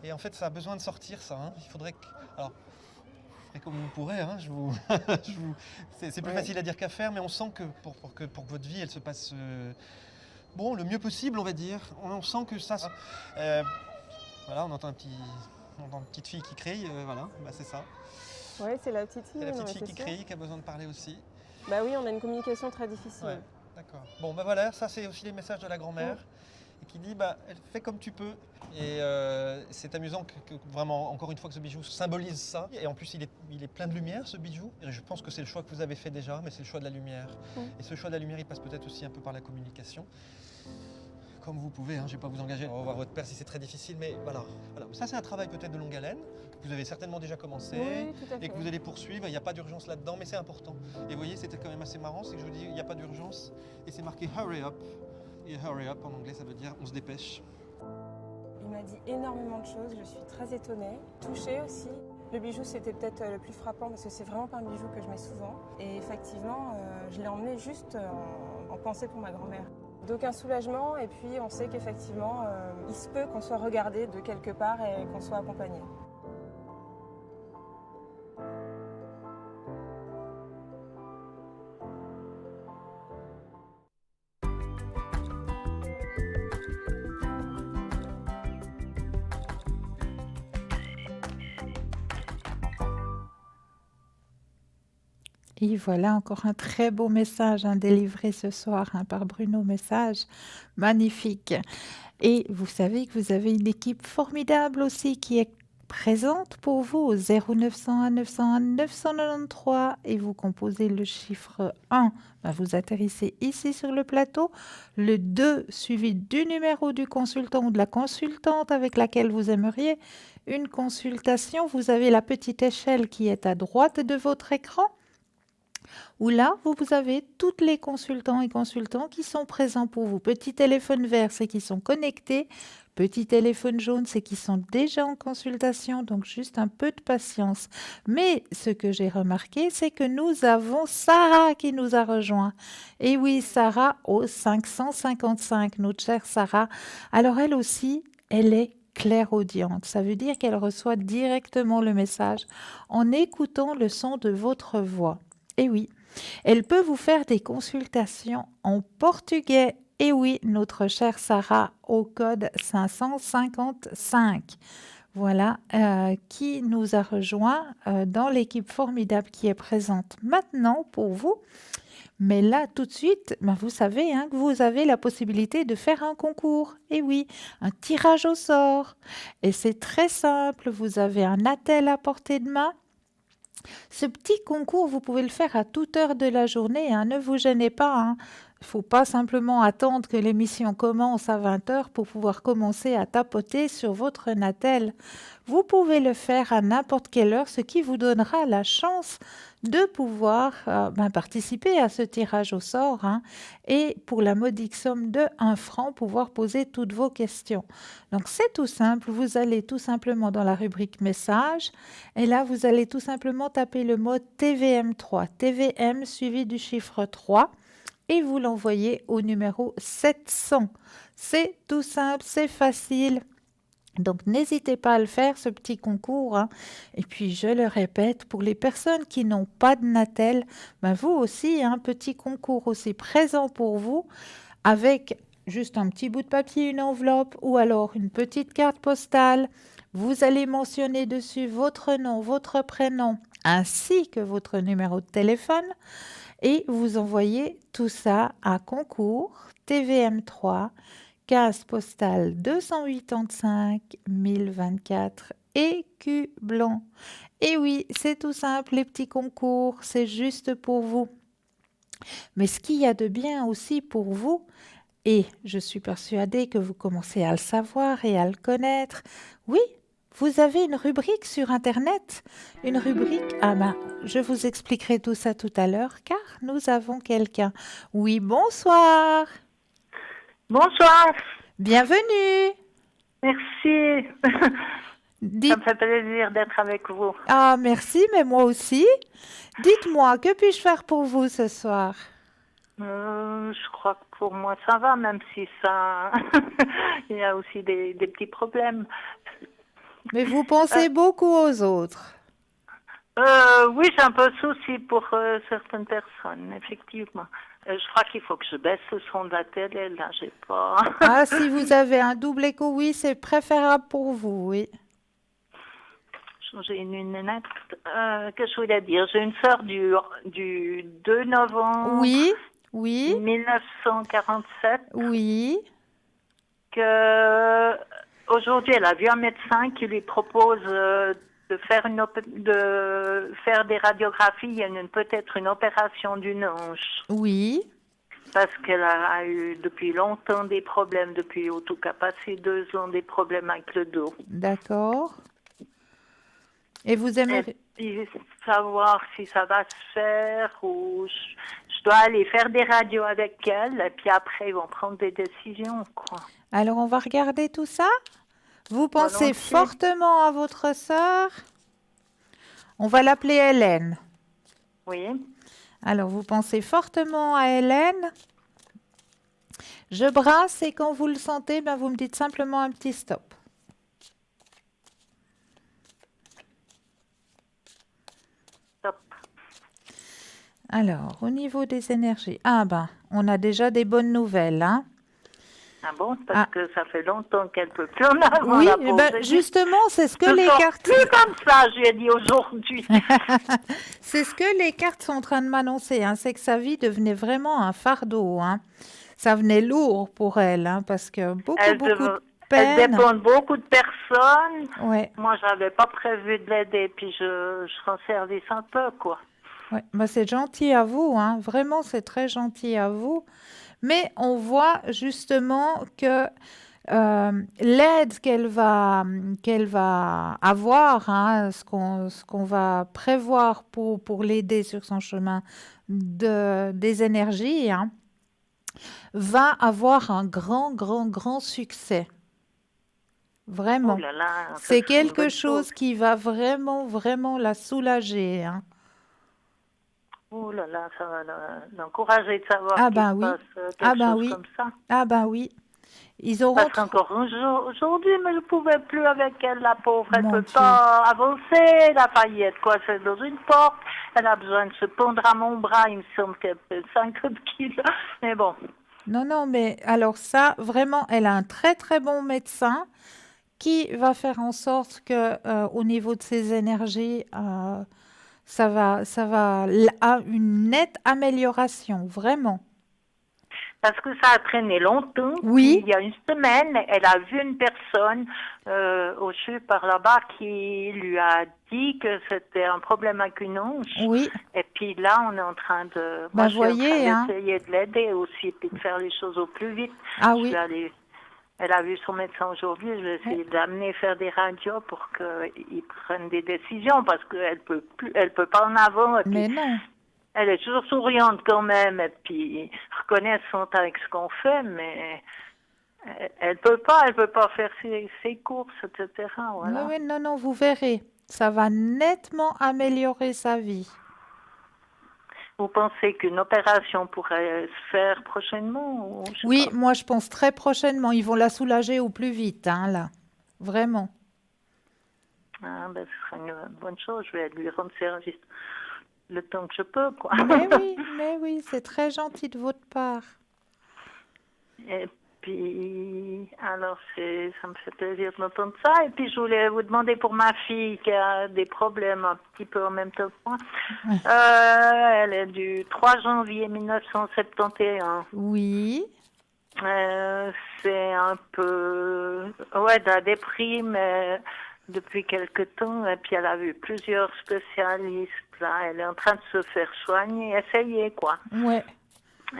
Et en fait, ça a besoin de sortir, ça. Hein. Il faudrait que... Alors, je ferai comme vous pourrez. Hein. C'est plus facile à dire qu'à faire, mais on sent que pour que votre vie, elle se passe le mieux possible, on va dire. On sent que ça... voilà, on entend une petite fille qui crie. Voilà, c'est ça. Oui, c'est la petite fille. C'est la petite fille qui crie, qui a besoin de parler aussi. Bah oui, on a une communication très difficile. Ouais, d'accord. Bon, voilà, ça c'est aussi les messages de la grand-mère. Et qui dit, elle fait comme tu peux. Et c'est amusant que vraiment, encore une fois, que ce bijou symbolise ça. Et en plus, il est plein de lumière, ce bijou. Et je pense que c'est le choix que vous avez fait déjà, mais c'est le choix de la lumière. Et ce choix de la lumière, il passe peut-être aussi un peu par la communication. Comme vous pouvez, je ne vais pas vous engager. On va voir votre père si c'est très difficile, mais voilà. Ça, c'est un travail peut-être de longue haleine, que vous avez certainement déjà commencé, et que vous allez poursuivre. Il n'y a pas d'urgence là-dedans, mais c'est important. Et vous voyez, c'était quand même assez marrant, c'est que je vous dis, il n'y a pas d'urgence, et c'est marqué « hurry up ». Et « hurry up » en anglais, ça veut dire « on se dépêche ». Il m'a dit énormément de choses, je suis très étonnée, touchée aussi. Le bijou, c'était peut-être le plus frappant, parce que c'est vraiment pas un bijou que je mets souvent. Et effectivement, je l'ai emmené juste en pensée pour ma grand-mère. D'aucun soulagement, et puis on sait qu'effectivement, il se peut qu'on soit regardé de quelque part et qu'on soit accompagné. Et voilà encore un très beau message délivré ce soir par Bruno. Message magnifique. Et vous savez que vous avez une équipe formidable aussi qui est présente pour vous au 0901 901 993 et vous composez le chiffre 1. Vous atterrissez ici sur le plateau. Le 2 suivi du numéro du consultant ou de la consultante avec laquelle vous aimeriez une consultation. Vous avez la petite échelle qui est à droite de votre écran, où là, vous avez toutes les consultants et consultants qui sont présents pour vous. Petit téléphone vert, c'est qui sont connectés. Petit téléphone jaune, c'est qui sont déjà en consultation. Donc, juste un peu de patience. Mais ce que j'ai remarqué, c'est que nous avons Sarah qui nous a rejoint. Et oui, Sarah au 555, notre chère Sarah. Alors, elle aussi, elle est clairaudiente. Ça veut dire qu'elle reçoit directement le message en écoutant le son de votre voix. Et oui, elle peut vous faire des consultations en portugais. Et oui, notre chère Sarah au code 555. Voilà, qui nous a rejoint dans l'équipe formidable qui est présente maintenant pour vous. Mais là, tout de suite, vous savez que vous avez la possibilité de faire un concours. Et oui, un tirage au sort. Et c'est très simple, vous avez un attel à portée de main. Ce petit concours, vous pouvez le faire à toute heure de la journée. Ne vous gênez pas. Il ne faut pas simplement attendre que l'émission commence à 20h pour pouvoir commencer à tapoter sur votre Natel. Vous pouvez le faire à n'importe quelle heure, ce qui vous donnera la chance de pouvoir participer à ce tirage au sort et pour la modique somme de 1 franc, pouvoir poser toutes vos questions. Donc c'est tout simple, vous allez tout simplement dans la rubrique message et là vous allez tout simplement taper le mot TVM3, TVM suivi du chiffre 3 et vous l'envoyez au numéro 700. C'est tout simple, c'est facile. Donc, n'hésitez pas à le faire, ce petit concours. Et puis, je le répète, pour les personnes qui n'ont pas de Natel, vous aussi, un petit concours aussi présent pour vous, avec juste un petit bout de papier, une enveloppe, ou alors une petite carte postale. Vous allez mentionner dessus votre nom, votre prénom, ainsi que votre numéro de téléphone. Et vous envoyez tout ça à concours TVM3 15 postale 285 1024 écus blanc. Et oui, c'est tout simple, les petits concours, c'est juste pour vous. Mais ce qu'il y a de bien aussi pour vous, et je suis persuadée que vous commencez à le savoir et à le connaître, oui, vous avez une rubrique sur Internet, une rubrique, je vous expliquerai tout ça tout à l'heure, car nous avons quelqu'un. Oui, bonsoir. Bonsoir. Bienvenue. Merci. Ça Dites... me fait plaisir d'être avec vous. Ah, merci, mais moi aussi. Dites-moi, que puis-je faire pour vous ce soir? Je crois que pour moi ça va, même si ça, il y a aussi des petits problèmes. Mais vous Euh, pensez beaucoup aux autres. oui, j'ai un peu de souci pour certaines personnes, effectivement. Je crois qu'il faut que je baisse le son de la télé, là, j'ai pas. Ah, si vous avez un double écho, oui, c'est préférable pour vous, oui. J'ai une lunette. Que je voulais dire, j'ai une sœur du 2 novembre Oui, oui, 1947 oui, que aujourd'hui elle a vu un médecin qui lui propose de faire de faire des radiographies. Il y a peut-être une opération d'une hanche oui, parce qu'elle a eu depuis longtemps des problèmes, depuis en tout cas passé 2 ans, des problèmes avec le dos. d'accord. Et vous Et aimeriez... puis savoir si ça va se faire ou je dois aller faire des radios avec elle et puis après ils vont prendre des décisions, quoi. Alors, on va regarder tout ça. Vous pensez Volontiers. fortement à votre sœur. On va l'appeler Hélène. Oui. Alors, vous pensez fortement à Hélène. Je brasse et quand vous le sentez, ben, vous me dites simplement un petit stop. Top. Alors, au niveau des énergies, ah ben, on a déjà des bonnes nouvelles, hein. Ah bon, parce Ah. que ça fait longtemps qu'elle peut plus en avoir. Oui, la eh pauvre. ben, J'ai dit, justement, c'est ce que ce les sort cartes, plus comme ça, je lui ai dit aujourd'hui. c'est ce que les cartes sont en train de m'annoncer, hein, c'est que sa vie devenait vraiment un fardeau, hein. Ça venait lourd pour elle, hein, parce que beaucoup Elle, de elle peine. dépend de beaucoup de personnes. Ouais, Moi, j'avais pas prévu de l'aider, puis je rends service un peu, quoi. ouais. Bah, c'est gentil à vous, hein. Vraiment, c'est très gentil à vous. Mais on voit justement que l'aide qu'elle va avoir, hein, ce qu'on va prévoir pour l'aider sur son chemin des énergies, hein, va avoir un grand succès. Oh Vraiment. là là, ça C'est serait une quelque bonne chose qui va vraiment la soulager, hein. Oh là là, ça va l'encourager de savoir Ah qu'il ben se oui. passe Ah quelque ben chose oui. comme ça. Ah ben oui. Ils auront Parce qu'encore aujourd'hui, mais je pouvais plus avec elle, la pauvre. Elle Mon peut Dieu. pas avancer, elle a failli être coincée dans une porte. Elle a besoin de se pondre à mon bras, il me semble qu'elle fait 50 kilos. Mais bon, Non, mais alors ça, vraiment, elle a un très bon médecin qui va faire en sorte que au niveau de ses énergies, ça va à une nette amélioration, vraiment. parce que ça a traîné longtemps. Oui. Puis, il y a une semaine, elle a vu une personne au CHU par là-bas qui lui a dit que c'était un problème avec une hanche. Oui, Et puis là, on est en train de... bah Moi, je suis en voyez, train hein. d'essayer de l'aider aussi, puis de faire les choses au plus vite. Ah Je oui, vais aller... Elle a vu son médecin aujourd'hui, je vais essayer d'amener faire des radios pour qu'il prenne des décisions, parce qu'elle peut plus, elle peut pas en avant. Et puis, mais non. elle est toujours souriante quand même, et puis reconnaissante avec ce qu'on fait, mais elle peut pas faire ses courses, etc. Voilà. Oui, non, vous verrez. Ça va nettement améliorer sa vie. Vous pensez qu'une opération pourrait se faire prochainement ou je sais Oui, pas. moi je pense très prochainement. Ils vont la soulager au plus vite, hein, là. Vraiment. Ah, ben, ce serait une bonne chose, je vais lui rendre service le temps que je peux, quoi. Mais oui, c'est très gentil de votre part. Et puis, alors, ça me fait plaisir d'entendre ça. Et puis, je voulais vous demander pour ma fille qui a des problèmes un petit peu en même temps que moi. Ouais. Elle est du 3 janvier 1971. Oui, C'est un peu, ouais, de la déprime depuis quelque temps. Et puis, elle a vu plusieurs spécialistes. Là, elle est en train de se faire soigner, essayer, quoi. ouais.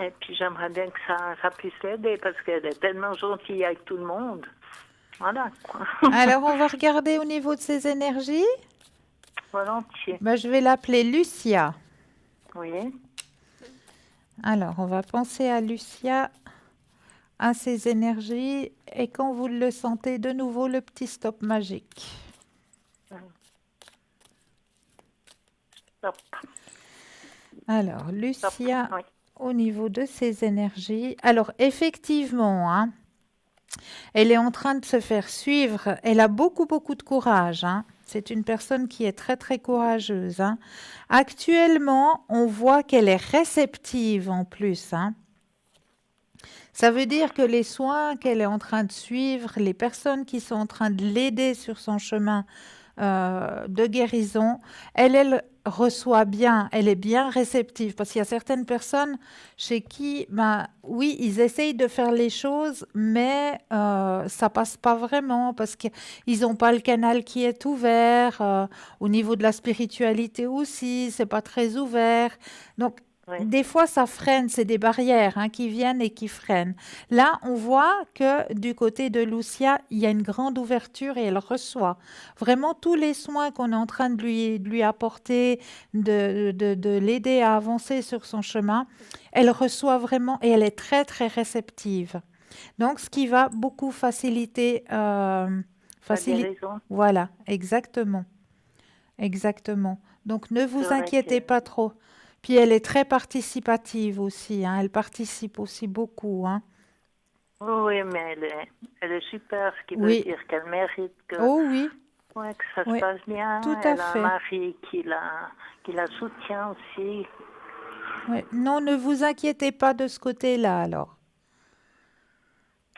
Et puis j'aimerais bien que ça puisse l'aider parce qu'elle est tellement gentille avec tout le monde. Voilà, quoi. Alors, on va regarder au niveau de ses énergies. Volontiers. Ben, je vais l'appeler Lucia. Oui. Alors, on va penser à Lucia, à ses énergies. Et quand vous le sentez, de nouveau, le petit stop magique. Stop. Alors, Stop. Lucia, Oui. au niveau de ses énergies. Alors, effectivement, hein, elle est en train de se faire suivre. Elle a beaucoup, beaucoup de courage, hein. C'est une personne qui est très, très courageuse, hein. Actuellement, on voit qu'elle est réceptive en plus, hein. Ça veut dire que les soins qu'elle est en train de suivre, les personnes qui sont en train de l'aider sur son chemin de guérison, elle reçoit bien, elle est bien réceptive. Parce qu'il y a certaines personnes chez qui, ben, oui, ils essayent de faire les choses, mais ça passe pas vraiment parce qu'ils n'ont pas le canal qui est ouvert. Au niveau de la spiritualité aussi, c'est pas très ouvert. Donc, Oui. des fois, ça freine, c'est des barrières hein, qui viennent et qui freinent. Là, on voit que du côté de Lucia, il y a une grande ouverture et elle reçoit vraiment tous les soins qu'on est en train de lui apporter, de l'aider à avancer sur son chemin. Elle reçoit vraiment et elle est très, très réceptive. Donc, ce qui va beaucoup faciliter... La guérison. Voilà, exactement. Exactement. Donc, ne C'est vous vrai inquiétez que pas trop. Puis, elle est très participative aussi, hein. Elle participe aussi beaucoup, hein. oui, mais elle est super, ce qui veut Oui. dire qu'elle mérite Oh oui, ouais, que ça se oui, passe bien. tout à Elle a un fait. mari qui la soutient aussi. Ouais. Non, ne vous inquiétez pas de ce côté-là, alors.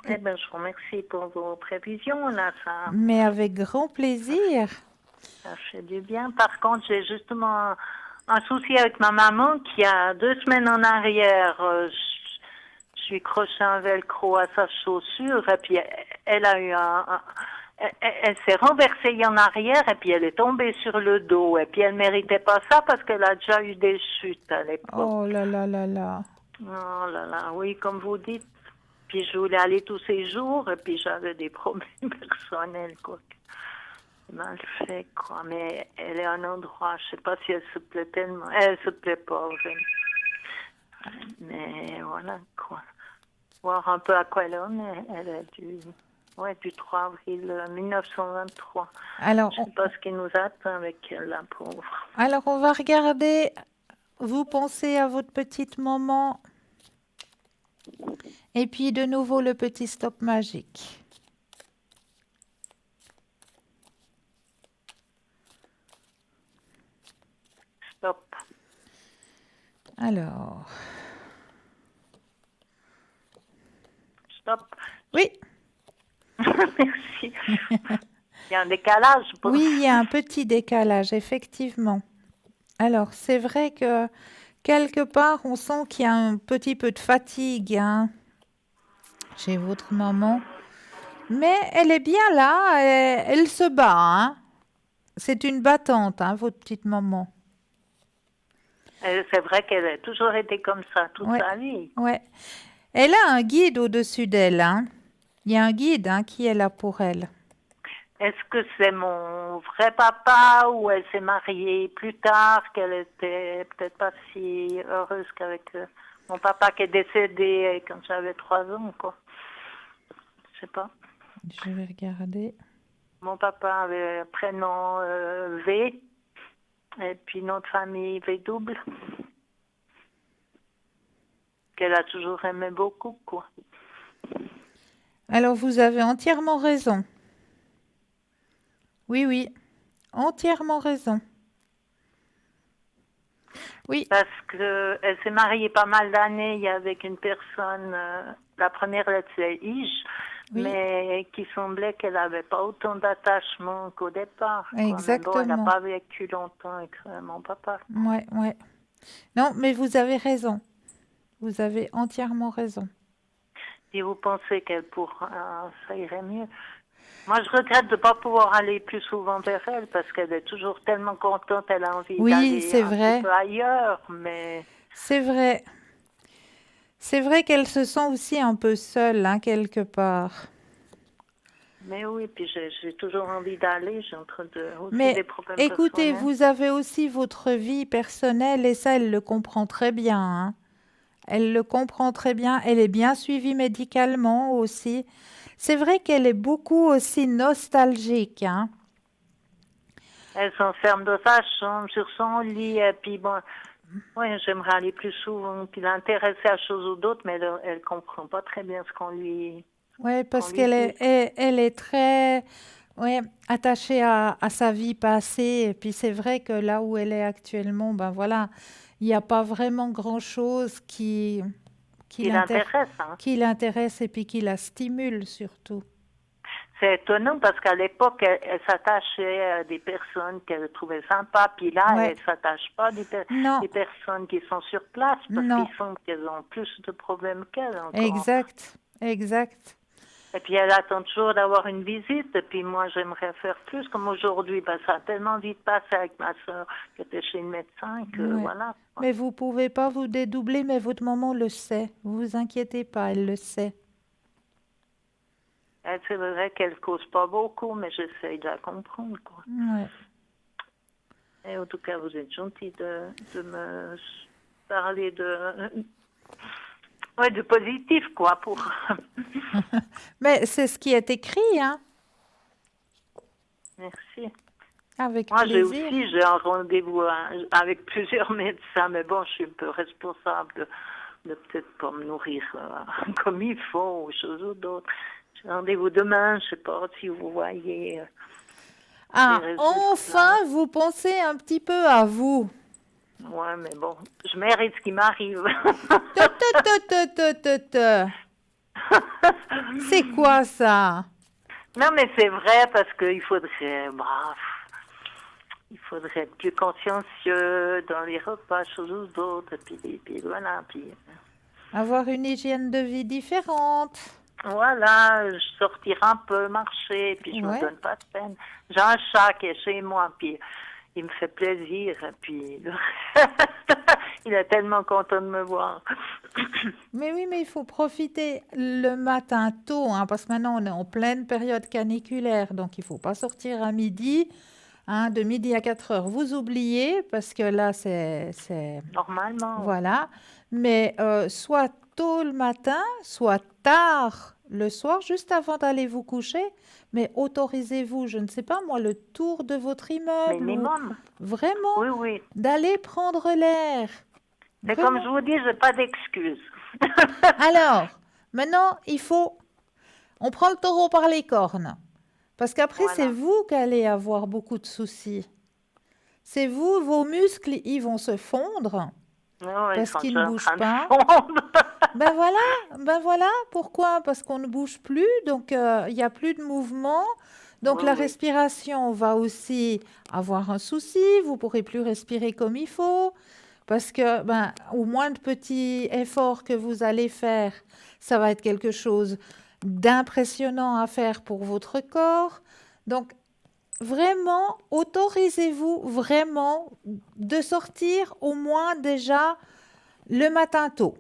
Eh bien, je vous remercie pour vos prévisions. Là, Mais avec grand plaisir. ça fait du bien. Par contre, j'ai justement un souci avec ma maman qui a 2 semaines en arrière, je lui croché un velcro à sa chaussure et puis elle a eu elle s'est renversée en arrière et puis elle est tombée sur le dos et puis elle méritait pas ça parce qu'elle a déjà eu des chutes à l'époque. Oh là là là là. Oh là là, oui, comme vous dites. Puis je voulais aller tous ces jours et puis j'avais des problèmes personnels, quoi. C'est mal fait, quoi. Mais elle est à un endroit, je sais pas si elle se plaît tellement. Elle se plaît pas, vraiment. Mais voilà, quoi. Voir un peu à quoi elle en est. Elle est du 3 avril 1923. Alors, Je sais pas ce qui nous attend avec elle, la pauvre. alors, on va regarder. Vous pensez à votre petite maman. Et puis, de nouveau, le petit stop magique. Stop. Alors, Stop. oui, Merci. Il y a un décalage. oui, il y a un petit décalage, effectivement. Alors, c'est vrai que quelque part, on sent qu'il y a un petit peu de fatigue hein, chez votre maman. Mais elle est bien là, elle se bat. Hein. C'est une battante, hein, votre petite maman. C'est vrai qu'elle a toujours été comme ça toute Ouais. sa vie. Ouais. Elle a un guide au-dessus d'elle. Hein. Il y a un guide hein, qui est là pour elle. Est-ce que c'est mon vrai papa ou elle s'est mariée plus tard, qu'elle était peut-être pas si heureuse qu'avec mon papa qui est décédé quand j'avais 3 ans, quoi. Je sais pas. Je vais regarder. Mon papa avait un prénom V et puis notre famille V double. Qu'elle a toujours aimé beaucoup, quoi. Alors, vous avez entièrement raison. Oui, oui, entièrement raison. Oui, Parce que elle s'est mariée pas mal d'années avec une personne, la première lettre c'est Ige, oui, mais qui semblait qu'elle n'avait pas autant d'attachement qu'au départ, quoi. Mais bon, elle exactement. n'a pas vécu longtemps avec mon papa. Ouais, ouais. Non, mais vous avez raison. Vous avez entièrement raison. Si vous pensez qu'elle pourra, ça irait mieux. Moi, je regrette de ne pas pouvoir aller plus souvent vers elle parce qu'elle est toujours tellement contente, elle a envie Oui, d'aller c'est un vrai. petit peu ailleurs, mais C'est vrai. C'est vrai qu'elle se sent aussi un peu seule, hein, quelque part. oui, puis j'ai toujours envie d'aller, j'ai aussi Mais des problèmes écoutez, personnels. vous avez aussi votre vie personnelle et ça, elle le comprend très bien. Hein. Elle le comprend très bien. Elle est bien suivie médicalement aussi. C'est vrai qu'elle est beaucoup aussi nostalgique. Hein. Elle s'enferme dans sa chambre, sur son lit, et puis bon, ouais, j'aimerais aller plus souvent, puis l'intéresser à chose ou d'autre, mais elle comprend pas très bien ce qu'on lui Parce dit. elle est très attachée à sa vie passée. Et puis c'est vrai que là où elle est actuellement, ben voilà, il n'y a pas vraiment grand-chose Qui l'intéresse, hein. qui l'intéresse et puis qui la stimule surtout. C'est étonnant parce qu'à l'époque, elle s'attachait à des personnes qu'elle trouvait sympas, puis là, Ouais. elle ne s'attache pas Non, des personnes qui sont sur place parce non, qu'ils sont qu'elles ont plus de problèmes qu'elle encore. exact, exact. Et puis elle attend toujours d'avoir une visite, et puis moi j'aimerais faire plus, comme aujourd'hui, ça a tellement vite passé avec ma soeur qui était chez le médecin que Ouais. voilà. Mais vous pouvez pas vous dédoubler, mais votre maman le sait. Vous vous inquiétez pas, elle le sait. Elle, c'est vrai qu'elle cause pas beaucoup, mais j'essaye de la comprendre, quoi. Ouais. Et en tout cas, vous êtes gentil de me parler de positif, quoi, pour... Mais c'est ce qui est écrit, hein, Merci. avec Moi, plaisir. j'ai un rendez-vous avec plusieurs médecins, mais bon, je suis un peu responsable de peut-être pas me nourrir comme il faut, ou chose ou d'autre. J'ai rendez-vous demain, je sais pas si vous voyez Ah, les résultats. enfin, vous pensez un petit peu à vous. Ouais, mais bon, je mérite ce qui m'arrive. Te. C'est quoi ça? Non, mais c'est vrai parce qu'il faudrait être plus consciencieux dans les repas, choses ou d'autres, puis voilà, puis Avoir une hygiène de vie différente. voilà, je sortir un peu, marcher, puis je Ouais. me donne pas de peine. J'ai un chat qui est chez moi, puis il me fait plaisir, et puis le reste, il est tellement content de me voir. Mais oui, mais il faut profiter le matin tôt, hein, parce que maintenant on est en pleine période caniculaire, donc il ne faut pas sortir à midi, hein, de midi à 4 heures. Vous oubliez, parce que là c'est... Normalement. Voilà. Mais soit tôt le matin, soit tard le soir, juste avant d'aller vous coucher, mais autorisez-vous, je ne sais pas moi, le tour de votre immeuble, ou Minimum. vraiment Oui, oui. d'aller prendre l'air. Mais Vraiment. comme je vous dis, j'ai pas d'excuses. Alors, maintenant, on prend le taureau par les cornes. Parce qu'après, Voilà. c'est vous qui allez avoir beaucoup de soucis. C'est vous, vos muscles, ils vont se fondre. Non, ils Parce sont qu'ils déjà ne en bougent train de pas. fondre. Ben voilà. Pourquoi? Parce qu'on ne bouge plus, donc il n'y a plus de mouvement. Donc Oui, la oui. respiration va aussi avoir un souci. Vous ne pourrez plus respirer comme il faut. Parce que, au moins de petits efforts que vous allez faire, ça va être quelque chose d'impressionnant à faire pour votre corps. Donc, vraiment, autorisez-vous vraiment de sortir au moins déjà le matin tôt.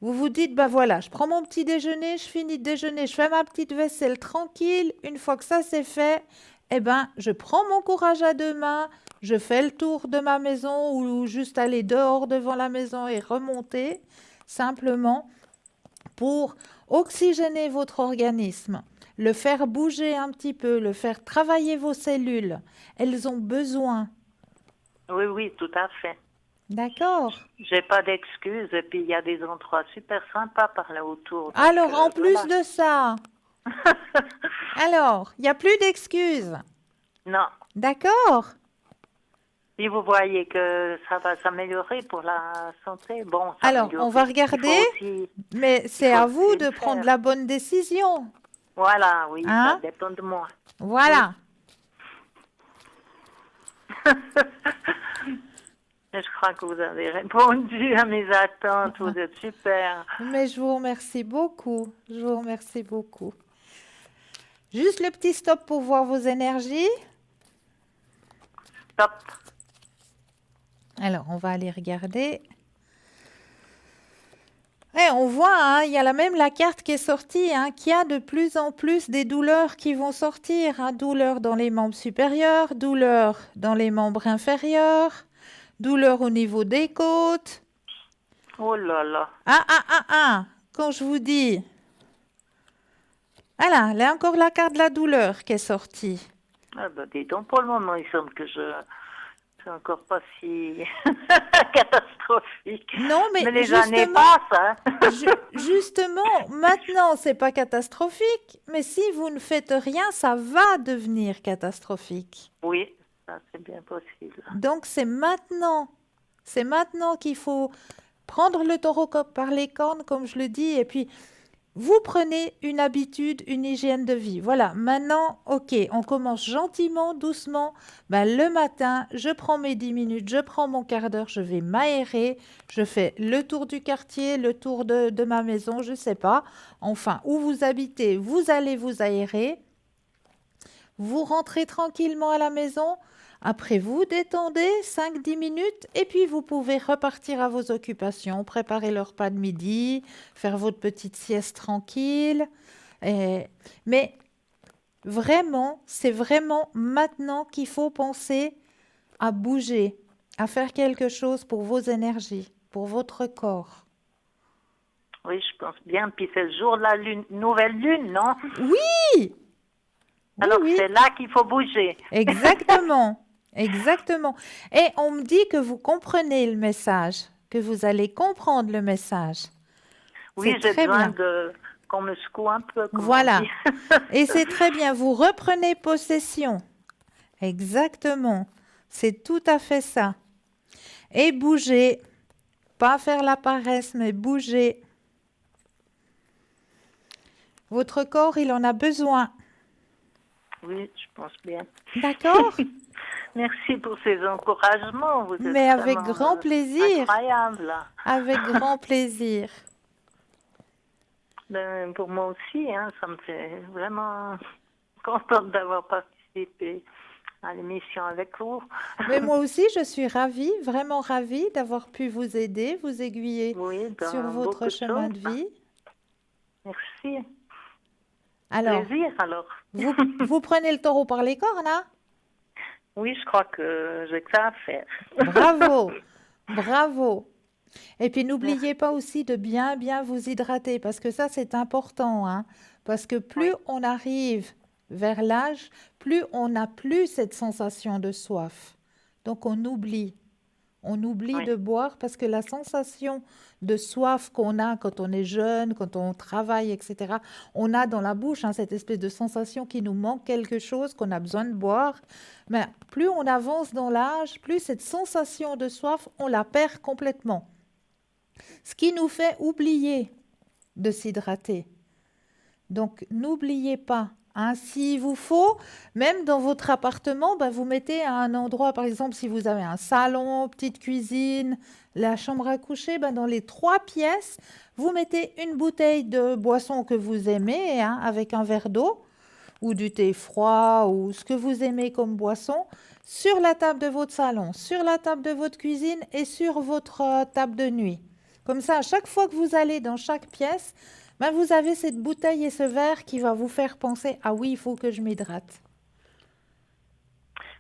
Vous vous dites, voilà, je prends mon petit déjeuner, je finis de déjeuner, je fais ma petite vaisselle tranquille. Une fois que ça c'est fait, je prends mon courage à deux mains, je fais le tour de ma maison ou juste aller dehors devant la maison et remonter, simplement pour oxygéner votre organisme, le faire bouger un petit peu, le faire travailler vos cellules. Elles ont besoin. Oui, oui, tout à fait. D'accord. J'ai pas d'excuses, et puis il y a des endroits super sympas par là autour. Donc, Alors, en plus voilà. de ça, alors, il n'y a plus d'excuses. Non. D'accord. Si vous voyez que ça va s'améliorer pour la santé, bon. Alors, s'améliorer. on va Il regarder, faut aussi- mais c'est faut à aussi vous le de faire. prendre la bonne décision. Voilà, oui, Hein? ça dépend de moi. Voilà. Je crois que vous avez répondu à mes attentes, vous êtes super. Mais je vous remercie beaucoup. Je vous remercie beaucoup. Juste le petit stop pour voir vos énergies. Top. Alors, on va aller regarder. On voit, hein, il y a même la carte qui est sortie, hein, qu'il y a de plus en plus des douleurs qui vont sortir. Hein, douleurs dans les membres supérieurs, douleurs dans les membres inférieurs, douleurs au niveau des côtes. Oh là là. Quand je vous dis... Voilà, là encore la carte de la douleur qui est sortie. Ah ben, dis donc, pour le moment, il semble que c'est encore pas si catastrophique. Non, mais les années justement, passent, hein. justement, maintenant, c'est pas catastrophique, mais si vous ne faites rien, ça va devenir catastrophique. Oui, ça c'est bien possible. Donc, c'est maintenant. C'est maintenant qu'il faut prendre le taureau par les cornes, comme je le dis, et puis vous prenez une habitude, une hygiène de vie. Voilà, maintenant, ok, on commence gentiment, doucement. Ben, le matin, je prends mes 10 minutes, je prends mon quart d'heure, je vais m'aérer, je fais le tour du quartier, le tour de ma maison, je ne sais pas. Enfin, où vous habitez, vous allez vous aérer. Vous rentrez tranquillement à la maison. Après, vous détendez 5-10 minutes et puis vous pouvez repartir à vos occupations, préparer le repas de midi, faire votre petite sieste tranquille. Mais vraiment, c'est vraiment maintenant qu'il faut penser à bouger, à faire quelque chose pour vos énergies, pour votre corps. Oui, je pense bien. Puis c'est le jour de la nouvelle lune, non? Oui! Alors oui. c'est là qu'il faut bouger. Exactement. Exactement. Et on me dit que vous comprenez le message, que vous allez comprendre le message. Oui, j'ai besoin qu'on me secoue un peu. Voilà. Et c'est très bien. Vous reprenez possession. Exactement. C'est tout à fait ça. Et bougez. Pas faire la paresse, mais bouger. Votre corps, il en a besoin. Oui, je pense bien. D'accord? Merci pour ces encouragements. Vous êtes mais avec grand plaisir. Incroyable. Avec grand plaisir. Ben, pour moi aussi, hein, ça me fait vraiment contente d'avoir participé à l'émission avec vous. Mais moi aussi, je suis ravie, vraiment ravie d'avoir pu vous aider, vous aiguiller sur votre chemin de vie. Merci. Alors, plaisir, alors. Vous prenez le taureau par les cornes, hein? Oui, je crois que j'ai que ça à faire. Bravo, bravo. Et puis, n'oubliez pas aussi de bien vous hydrater, parce que ça, c'est important, hein? Parce que plus on arrive vers l'âge, plus on n'a plus cette sensation de soif. Donc, on oublie. On oublie de boire parce que la sensation de soif qu'on a quand on est jeune, quand on travaille, etc., on a dans la bouche cette espèce de sensation qu'il nous manque quelque chose, qu'on a besoin de boire. Mais plus on avance dans l'âge, plus cette sensation de soif, on la perd complètement. Ce qui nous fait oublier de s'hydrater. Donc, n'oubliez pas. S'il vous faut, même dans votre appartement, vous mettez à un endroit, par exemple, si vous avez un salon, petite cuisine, la chambre à coucher, dans les 3 pièces, vous mettez une bouteille de boisson que vous aimez, avec un verre d'eau, ou du thé froid, ou ce que vous aimez comme boisson, sur la table de votre salon, sur la table de votre cuisine et sur votre table de nuit. Comme ça, à chaque fois que vous allez dans chaque pièce, vous avez cette bouteille et ce verre qui va vous faire penser « Ah oui, il faut que je m'hydrate ».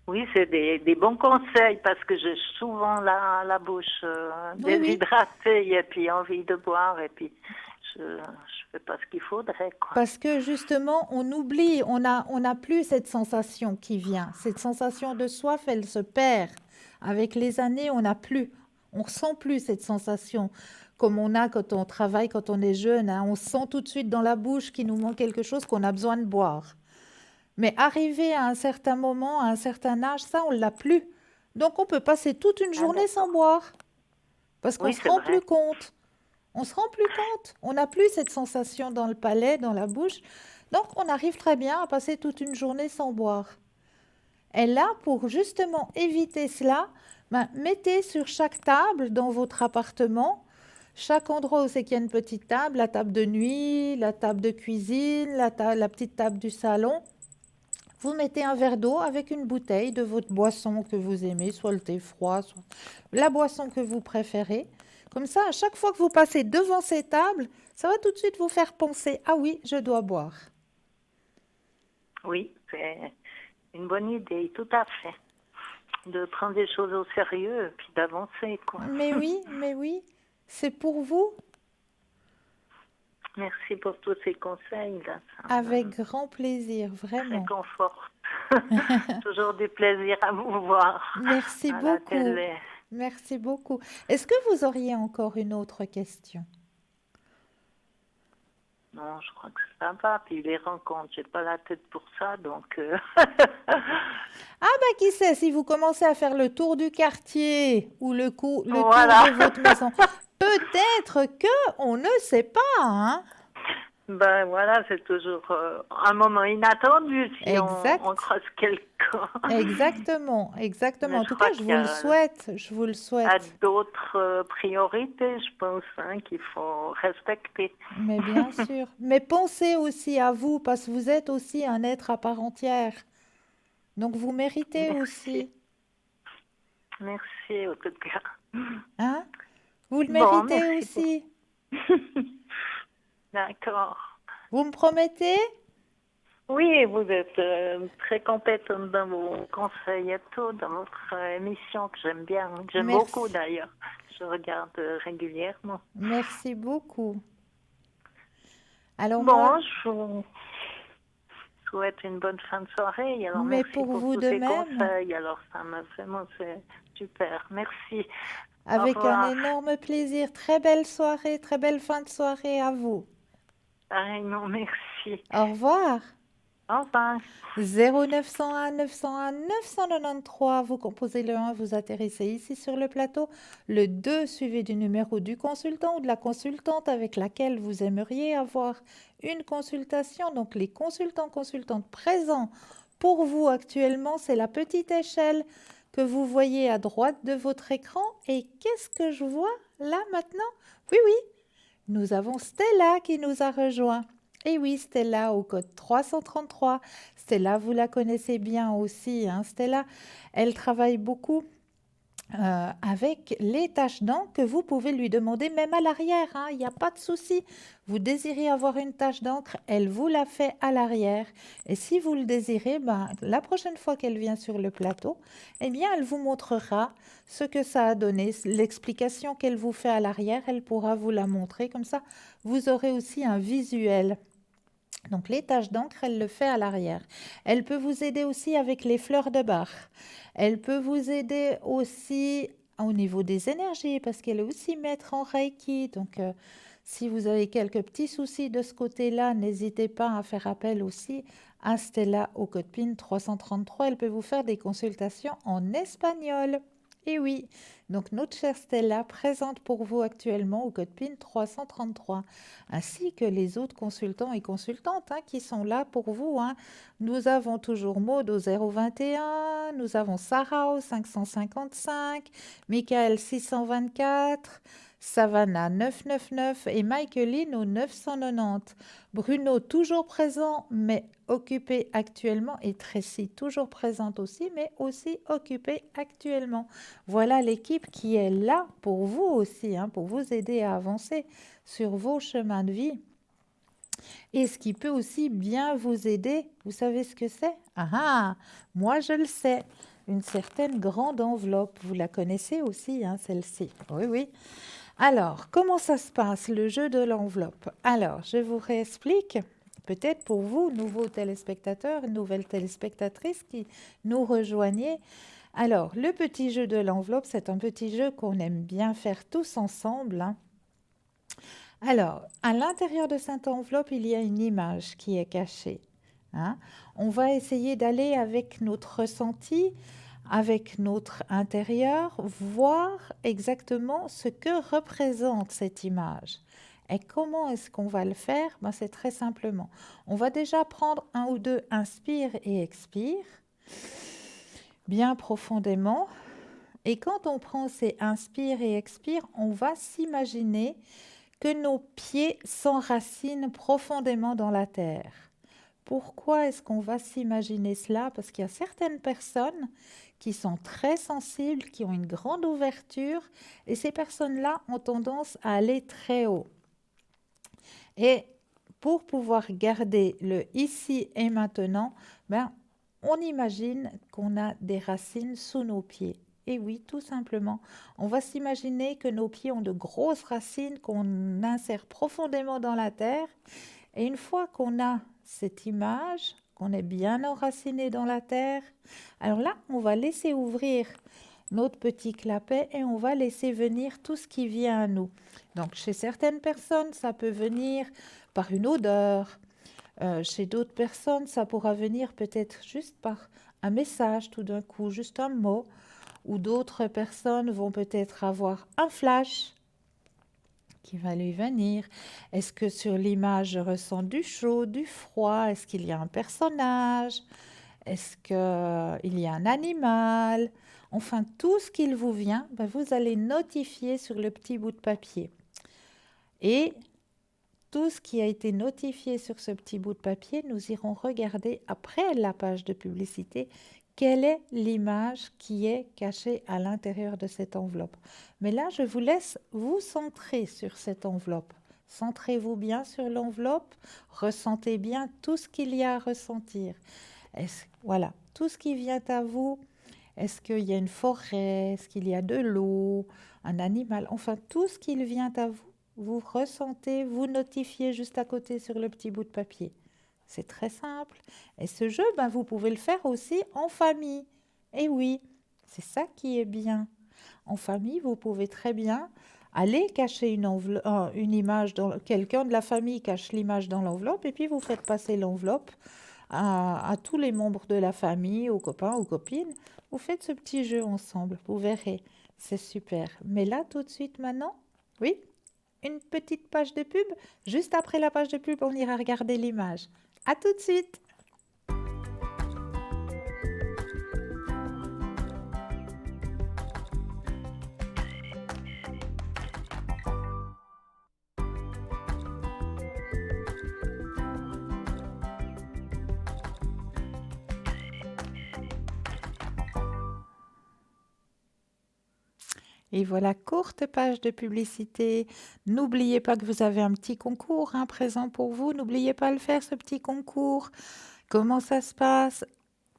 Oui, c'est des bons conseils parce que j'ai souvent la bouche déshydratée et puis envie de boire et puis je ne fais pas ce qu'il faudrait. Parce que justement, on oublie, on n'a plus cette sensation qui vient. Cette sensation de soif, elle se perd. Avec les années, on n'a plus. On ne ressent plus cette sensation comme on a quand on travaille, quand on est jeune. On sent tout de suite dans la bouche qu'il nous manque quelque chose, qu'on a besoin de boire. Mais arrivé à un certain moment, à un certain âge, ça, on ne l'a plus. Donc, on peut passer toute une journée sans boire. Parce qu'on ne se rend plus compte. On se rend plus compte. On n'a plus cette sensation dans le palais, dans la bouche. Donc, on arrive très bien à passer toute une journée sans boire. Et là, pour justement éviter cela, mettez sur chaque table dans votre appartement, chaque endroit où c'est qu'il y a une petite table, la table de nuit, la table de cuisine, la petite table du salon, vous mettez un verre d'eau avec une bouteille de votre boisson que vous aimez, soit le thé froid, soit la boisson que vous préférez. Comme ça, à chaque fois que vous passez devant ces tables, ça va tout de suite vous faire penser « Ah oui, je dois boire ». Oui, c'est une bonne idée, tout à fait. De prendre des choses au sérieux et puis d'avancer, quoi. Mais oui, c'est pour vous. Merci pour tous ces conseils. Là. Avec grand plaisir, vraiment. Ça conforte. Toujours du plaisir à vous voir Merci à la beaucoup. télé. Merci beaucoup. Est-ce que vous auriez encore une autre question? Non, je crois que ça va. Puis les rencontres, j'ai pas la tête pour ça, donc. Ah bah qui sait, si vous commencez à faire le tour du quartier ou le tour Voilà. de votre maison, peut-être que on ne sait pas, hein? Ben voilà, c'est toujours un moment inattendu si Exact. on croise quelqu'un. Exactement, exactement. Mais En je tout crois cas, je qu'il vous y le a souhaite, je vous le à souhaite. d'autres priorités, je pense, hein, qu'il faut respecter. Mais bien sûr. Mais pensez aussi à vous, parce que vous êtes aussi un être à part entière. Donc vous méritez aussi, Merci, en tout cas. hein? Vous le Bon, méritez merci aussi. D'accord. Vous me promettez? Oui, vous êtes très compétente dans vos conseils et tout, dans votre émission que j'aime bien, que j'aime Merci. beaucoup d'ailleurs. Je regarde régulièrement. Merci beaucoup. Alors Bon, moi, je vous souhaite une bonne fin de soirée. Et alors, mais merci pour pour vous tous de ces même, conseils. Alors, ça m'a vraiment, c'est super. Merci. Au avec un revoir. énorme plaisir. Très belle soirée, très belle fin de soirée à vous. Pareillement, merci. Au revoir. Au revoir. 0901 901 993, vous composez le 1, vous atterrissez ici sur le plateau. Le 2, suivi du numéro du consultant ou de la consultante avec laquelle vous aimeriez avoir une consultation. Donc les consultants, consultantes présents pour vous actuellement, c'est la petite échelle que vous voyez à droite de votre écran. Et qu'est-ce que je vois là maintenant? Oui, oui, nous avons Stella qui nous a rejoint. Et oui, Stella au code 333. Stella, vous la connaissez bien aussi, hein. Stella, elle travaille beaucoup avec les taches d'encre que vous pouvez lui demander même à l'arrière, hein. Il n'y a pas de souci. Vous désirez avoir une tache d'encre, elle vous la fait à l'arrière. Et si vous le désirez, ben, la prochaine fois qu'elle vient sur le plateau, eh bien, elle vous montrera ce que ça a donné. L'explication qu'elle vous fait à l'arrière, elle pourra vous la montrer. Comme ça, vous aurez aussi un visuel. Donc les taches d'encre, elle le fait à l'arrière. Elle peut vous aider aussi avec les fleurs de Bach. Elle peut vous aider aussi au niveau des énergies parce qu'elle est aussi maître en Reiki. Donc si vous avez quelques petits soucis de ce côté-là, n'hésitez pas à faire appel aussi à Stella au code PIN 333. Elle peut vous faire des consultations en espagnol. Et oui, donc notre chère Stella présente pour vous actuellement au code PIN 333, ainsi que les autres consultants et consultantes, hein, qui sont là pour vous, hein. Nous avons toujours Maud au 021, nous avons Sarah au 555, Michael 624, Savannah 999 et Michaeline au 990. Bruno toujours présent mais occupé actuellement et Tracy toujours présente aussi mais aussi occupée actuellement. Voilà l'équipe qui est là pour vous aussi, hein, pour vous aider à avancer sur vos chemins de vie. Et ce qui peut aussi bien vous aider, vous savez ce que c'est? Ah ah, moi je le sais. Une certaine grande enveloppe, vous la connaissez aussi, hein, celle-ci. Oui, oui. Alors, comment ça se passe, le jeu de l'enveloppe? Alors, je vous réexplique, peut-être pour vous, nouveaux téléspectateurs, nouvelles téléspectatrices qui nous rejoignez. Alors, le petit jeu de l'enveloppe, c'est un petit jeu qu'on aime bien faire tous ensemble, hein. Alors, à l'intérieur de cette enveloppe, il y a une image qui est cachée, hein. On va essayer d'aller avec notre ressenti, avec notre intérieur, voir exactement ce que représente cette image. Et comment est-ce qu'on va le faire? Ben, c'est très simplement. On va déjà prendre un ou deux inspire et expire, bien profondément. Et quand on prend ces inspire et expire, on va s'imaginer que nos pieds s'enracinent profondément dans la terre. Pourquoi est-ce qu'on va s'imaginer cela? Parce qu'il y a certaines personnes qui sont très sensibles, qui ont une grande ouverture, et ces personnes-là ont tendance à aller très haut. Et pour pouvoir garder le ici et maintenant, ben, on imagine qu'on a des racines sous nos pieds. Et oui, tout simplement, on va s'imaginer que nos pieds ont de grosses racines qu'on insère profondément dans la terre. Et une fois qu'on a cette image, qu'on est bien enraciné dans la terre. Alors là, on va laisser ouvrir notre petit clapet et on va laisser venir tout ce qui vient à nous. Donc, chez certaines personnes, ça peut venir par une odeur. Chez d'autres personnes, ça pourra venir peut-être juste par un message tout d'un coup, juste un mot. Ou d'autres personnes vont peut-être avoir un flash qui va lui venir. Est-ce que sur l'image, je ressens du chaud, du froid? Est-ce qu'il y a un personnage? Est-ce qu'il y a un animal? Enfin, tout ce qu'il vous vient, vous allez notifier sur le petit bout de papier. Et tout ce qui a été notifié sur ce petit bout de papier, nous irons regarder après la page de publicité quelle est l'image qui est cachée à l'intérieur de cette enveloppe. Mais là, je vous laisse vous centrer sur cette enveloppe. Centrez-vous bien sur l'enveloppe, ressentez bien tout ce qu'il y a à ressentir. Voilà, tout ce qui vient à vous. Est-ce qu'il y a une forêt? Est-ce qu'il y a de l'eau? Un animal? Enfin, tout ce qui vient à vous, vous ressentez, vous notifiez juste à côté sur le petit bout de papier. C'est très simple. Et ce jeu, vous pouvez le faire aussi en famille. Et oui, c'est ça qui est bien. En famille, vous pouvez très bien aller cacher une image. Quelqu'un de la famille cache l'image dans l'enveloppe et puis vous faites passer l'enveloppe à tous les membres de la famille, aux copains, aux copines. Vous faites ce petit jeu ensemble, vous verrez. C'est super. Mais là, tout de suite maintenant, oui, une petite page de pub. Juste après la page de pub, on ira regarder l'image. À tout de suite. Et voilà, courte page de publicité. N'oubliez pas que vous avez un petit concours présent pour vous. N'oubliez pas de le faire, ce petit concours. Comment ça se passe?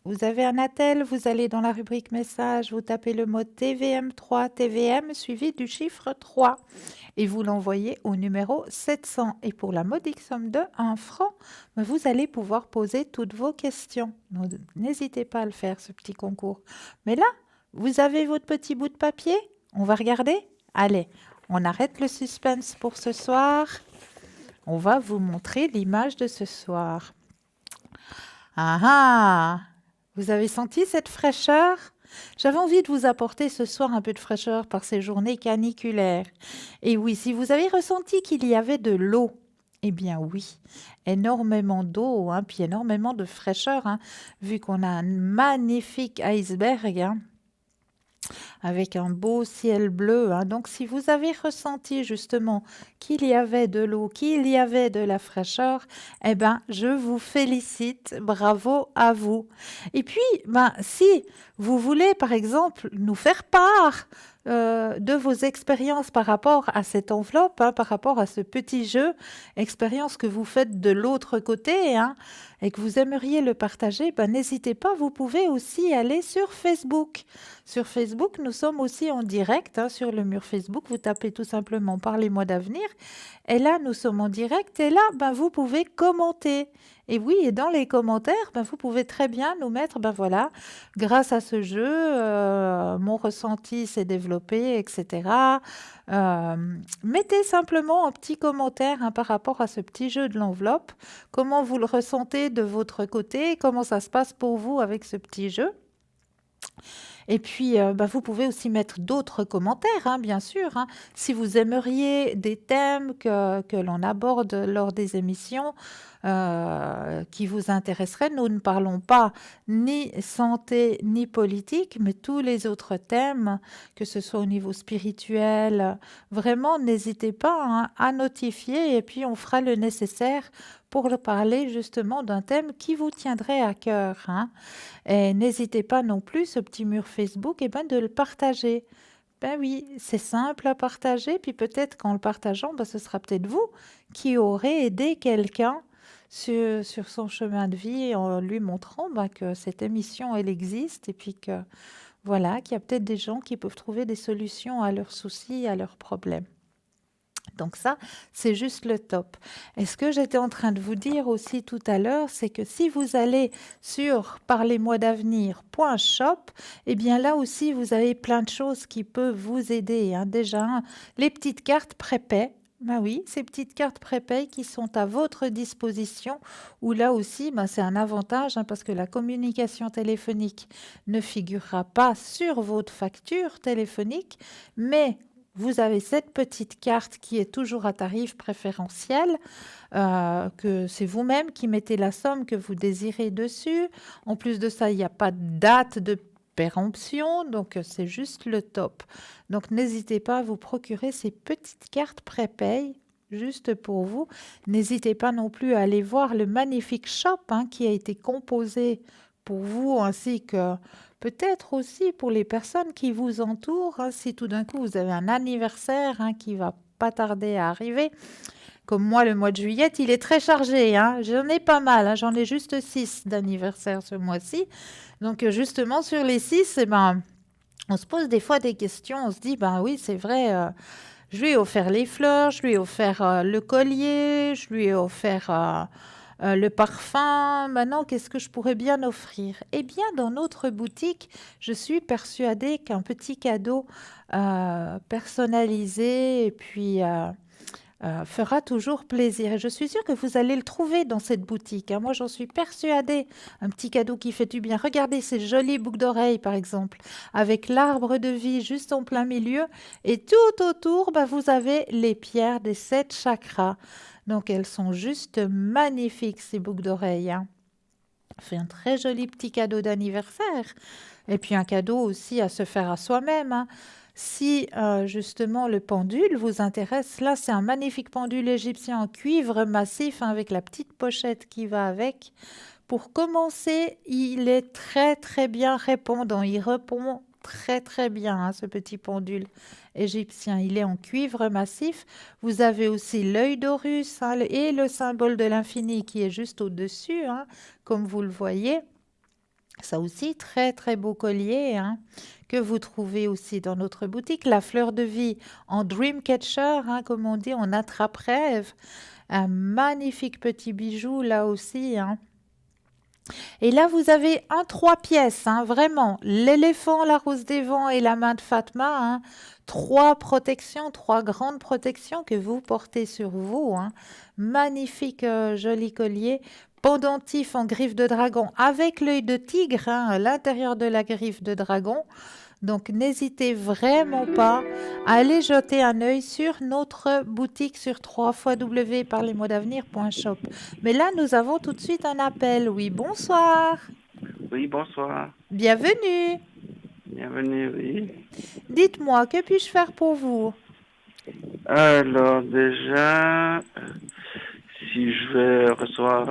Vous avez un attel, vous allez dans la rubrique message, vous tapez le mot TVM3, TVM suivi du chiffre 3 et vous l'envoyez au numéro 700. Et pour la modique somme de 1 franc, vous allez pouvoir poser toutes vos questions. N'hésitez pas à le faire, ce petit concours. Mais là, vous avez votre petit bout de papier? On va regarder? Allez, on arrête le suspense pour ce soir. On va vous montrer l'image de ce soir. Ah ah! Vous avez senti cette fraîcheur? J'avais envie de vous apporter ce soir un peu de fraîcheur par ces journées caniculaires. Et oui, si vous avez ressenti qu'il y avait de l'eau, eh bien oui, énormément d'eau, puis énormément de fraîcheur, vu qu'on a un magnifique iceberg, avec un beau ciel bleu. Donc, si vous avez ressenti justement qu'il y avait de l'eau, qu'il y avait de la fraîcheur, eh ben, je vous félicite. Bravo à vous. Et puis, si vous voulez, par exemple, nous faire part de vos expériences par rapport à cette enveloppe, par rapport à ce petit jeu, expérience que vous faites de l'autre côté, et que vous aimeriez le partager, n'hésitez pas, vous pouvez aussi aller sur Facebook. Sur Facebook, nous sommes aussi en direct, sur le mur Facebook, vous tapez tout simplement Parlez-moi d'avenir, et là, nous sommes en direct, et là, vous pouvez commenter. Et oui, et dans les commentaires, vous pouvez très bien nous mettre, voilà, grâce à ce jeu, mon ressenti s'est développé, etc. Mettez simplement un petit commentaire par rapport à ce petit jeu de l'enveloppe, comment vous le ressentez de votre côté, comment ça se passe pour vous avec ce petit jeu. Et puis, vous pouvez aussi mettre d'autres commentaires, bien sûr. Si vous aimeriez des thèmes que l'on aborde lors des émissions qui vous intéresseraient, nous ne parlons pas ni santé ni politique, mais tous les autres thèmes, que ce soit au niveau spirituel, vraiment, n'hésitez pas à notifier et puis on fera le nécessaire pour parler justement d'un thème qui vous tiendrait à cœur. Et n'hésitez pas non plus, ce petit mur Facebook, de le partager. Ben oui, c'est simple à partager, puis peut-être qu'en le partageant, ce sera peut-être vous qui aurez aidé quelqu'un sur son chemin de vie en lui montrant que cette émission, elle existe et puis que voilà, qu'il y a peut-être des gens qui peuvent trouver des solutions à leurs soucis, à leurs problèmes. Donc ça, c'est juste le top. Et ce que j'étais en train de vous dire aussi tout à l'heure, c'est que si vous allez sur parlez-moi-d'avenir.shop, eh bien là aussi, vous avez plein de choses qui peuvent vous aider, hein. Déjà, les petites cartes prépay. Ben oui, ces petites cartes prépay qui sont à votre disposition, où là aussi, c'est un avantage, hein, parce que la communication téléphonique ne figurera pas sur votre facture téléphonique, mais vous avez cette petite carte qui est toujours à tarif préférentiel, que c'est vous-même qui mettez la somme que vous désirez dessus. En plus de ça, il n'y a pas de date de péremption, donc c'est juste le top. Donc n'hésitez pas à vous procurer ces petites cartes prépay juste pour vous. N'hésitez pas non plus à aller voir le magnifique shop, hein, qui a été composé pour vous, ainsi que peut-être aussi pour les personnes qui vous entourent, hein, si tout d'un coup vous avez un anniversaire, hein, qui va pas tarder à arriver. Comme moi, le mois de juillet, il est très chargé, hein. J'en ai pas mal, hein. J'en ai juste 6 d'anniversaire ce mois-ci. Donc justement, sur les 6, on se pose des fois des questions. On se dit, oui, c'est vrai, je lui ai offert les fleurs, je lui ai offert le collier, je lui ai offert le parfum. Maintenant, qu'est-ce que je pourrais bien offrir? Eh bien, dans notre boutique, je suis persuadée qu'un petit cadeau personnalisé et puis fera toujours plaisir. Et je suis sûre que vous allez le trouver dans cette boutique, hein. Moi, j'en suis persuadée. Un petit cadeau qui fait du bien. Regardez ces jolies boucles d'oreilles, par exemple, avec l'arbre de vie juste en plein milieu. Et tout autour, vous avez les pierres des 7 chakras. Donc, elles sont juste magnifiques, ces boucles d'oreilles, hein. Ça fait un très joli petit cadeau d'anniversaire. Et puis, un cadeau aussi à se faire à soi-même, hein. Si justement le pendule vous intéresse, là c'est un magnifique pendule égyptien en cuivre massif, hein, avec la petite pochette qui va avec. Pour commencer, il est très très bien répondant, il répond très très bien, hein, ce petit pendule égyptien. Il est en cuivre massif. Vous avez aussi l'œil d'Horus, hein, et le symbole de l'infini qui est juste au-dessus, hein, comme vous le voyez. Ça aussi, très très beau collier, hein, que vous trouvez aussi dans notre boutique. La fleur de vie en Dreamcatcher, hein, comme on dit, en attrape-rêve. Un magnifique petit bijou là aussi, hein. Et là, vous avez un 3 pièces, hein, vraiment. L'éléphant, la rose des vents et la main de Fatma, hein. 3 protections, 3 grandes protections que vous portez sur vous, hein. Magnifique joli collier. Pendentif en griffe de dragon avec l'œil de tigre, hein, à l'intérieur de la griffe de dragon. Donc n'hésitez vraiment pas à aller jeter un œil sur notre boutique sur www.parlez-moi-d'avenir.shop. Mais là, nous avons tout de suite un appel. Oui, bonsoir. Oui, bonsoir. Bienvenue. Bienvenue, oui. Dites-moi, que puis-je faire pour vous? Alors déjà, si je vais recevoir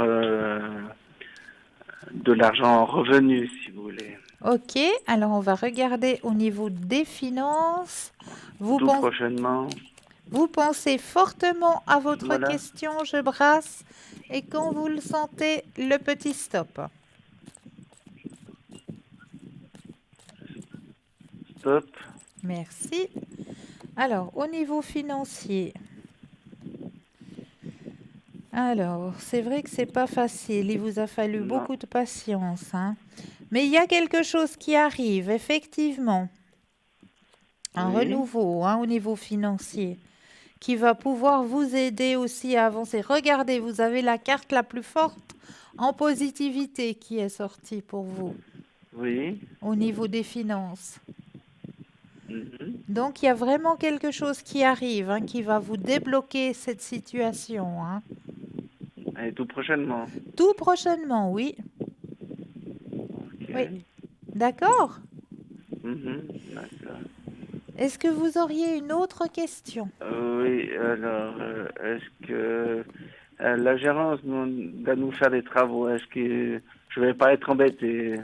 de l'argent en revenu, si vous voulez. Ok, alors on va regarder au niveau des finances. Tout prochainement. Vous pensez fortement à votre Voilà. question, je brasse, et quand vous le sentez, le petit stop. Stop. Merci. Alors, au niveau financier, alors, c'est vrai que c'est pas facile. Il vous a fallu Non. beaucoup de patience, hein. Mais il y a quelque chose qui arrive, effectivement. Un Oui. renouveau, hein, au niveau financier, qui va pouvoir vous aider aussi à avancer. Regardez, vous avez la carte la plus forte en positivité qui est sortie pour vous Oui. au niveau des finances. Mhm. Donc, il y a vraiment quelque chose qui arrive, hein, qui va vous débloquer cette situation, hein. Et tout prochainement. Tout prochainement, oui. Ok. Oui. D'accord? Mhm. D'accord. Est-ce que vous auriez une autre question? Oui, alors, est-ce que la gérance va nous faire des travaux? Est-ce que je vais pas être embêté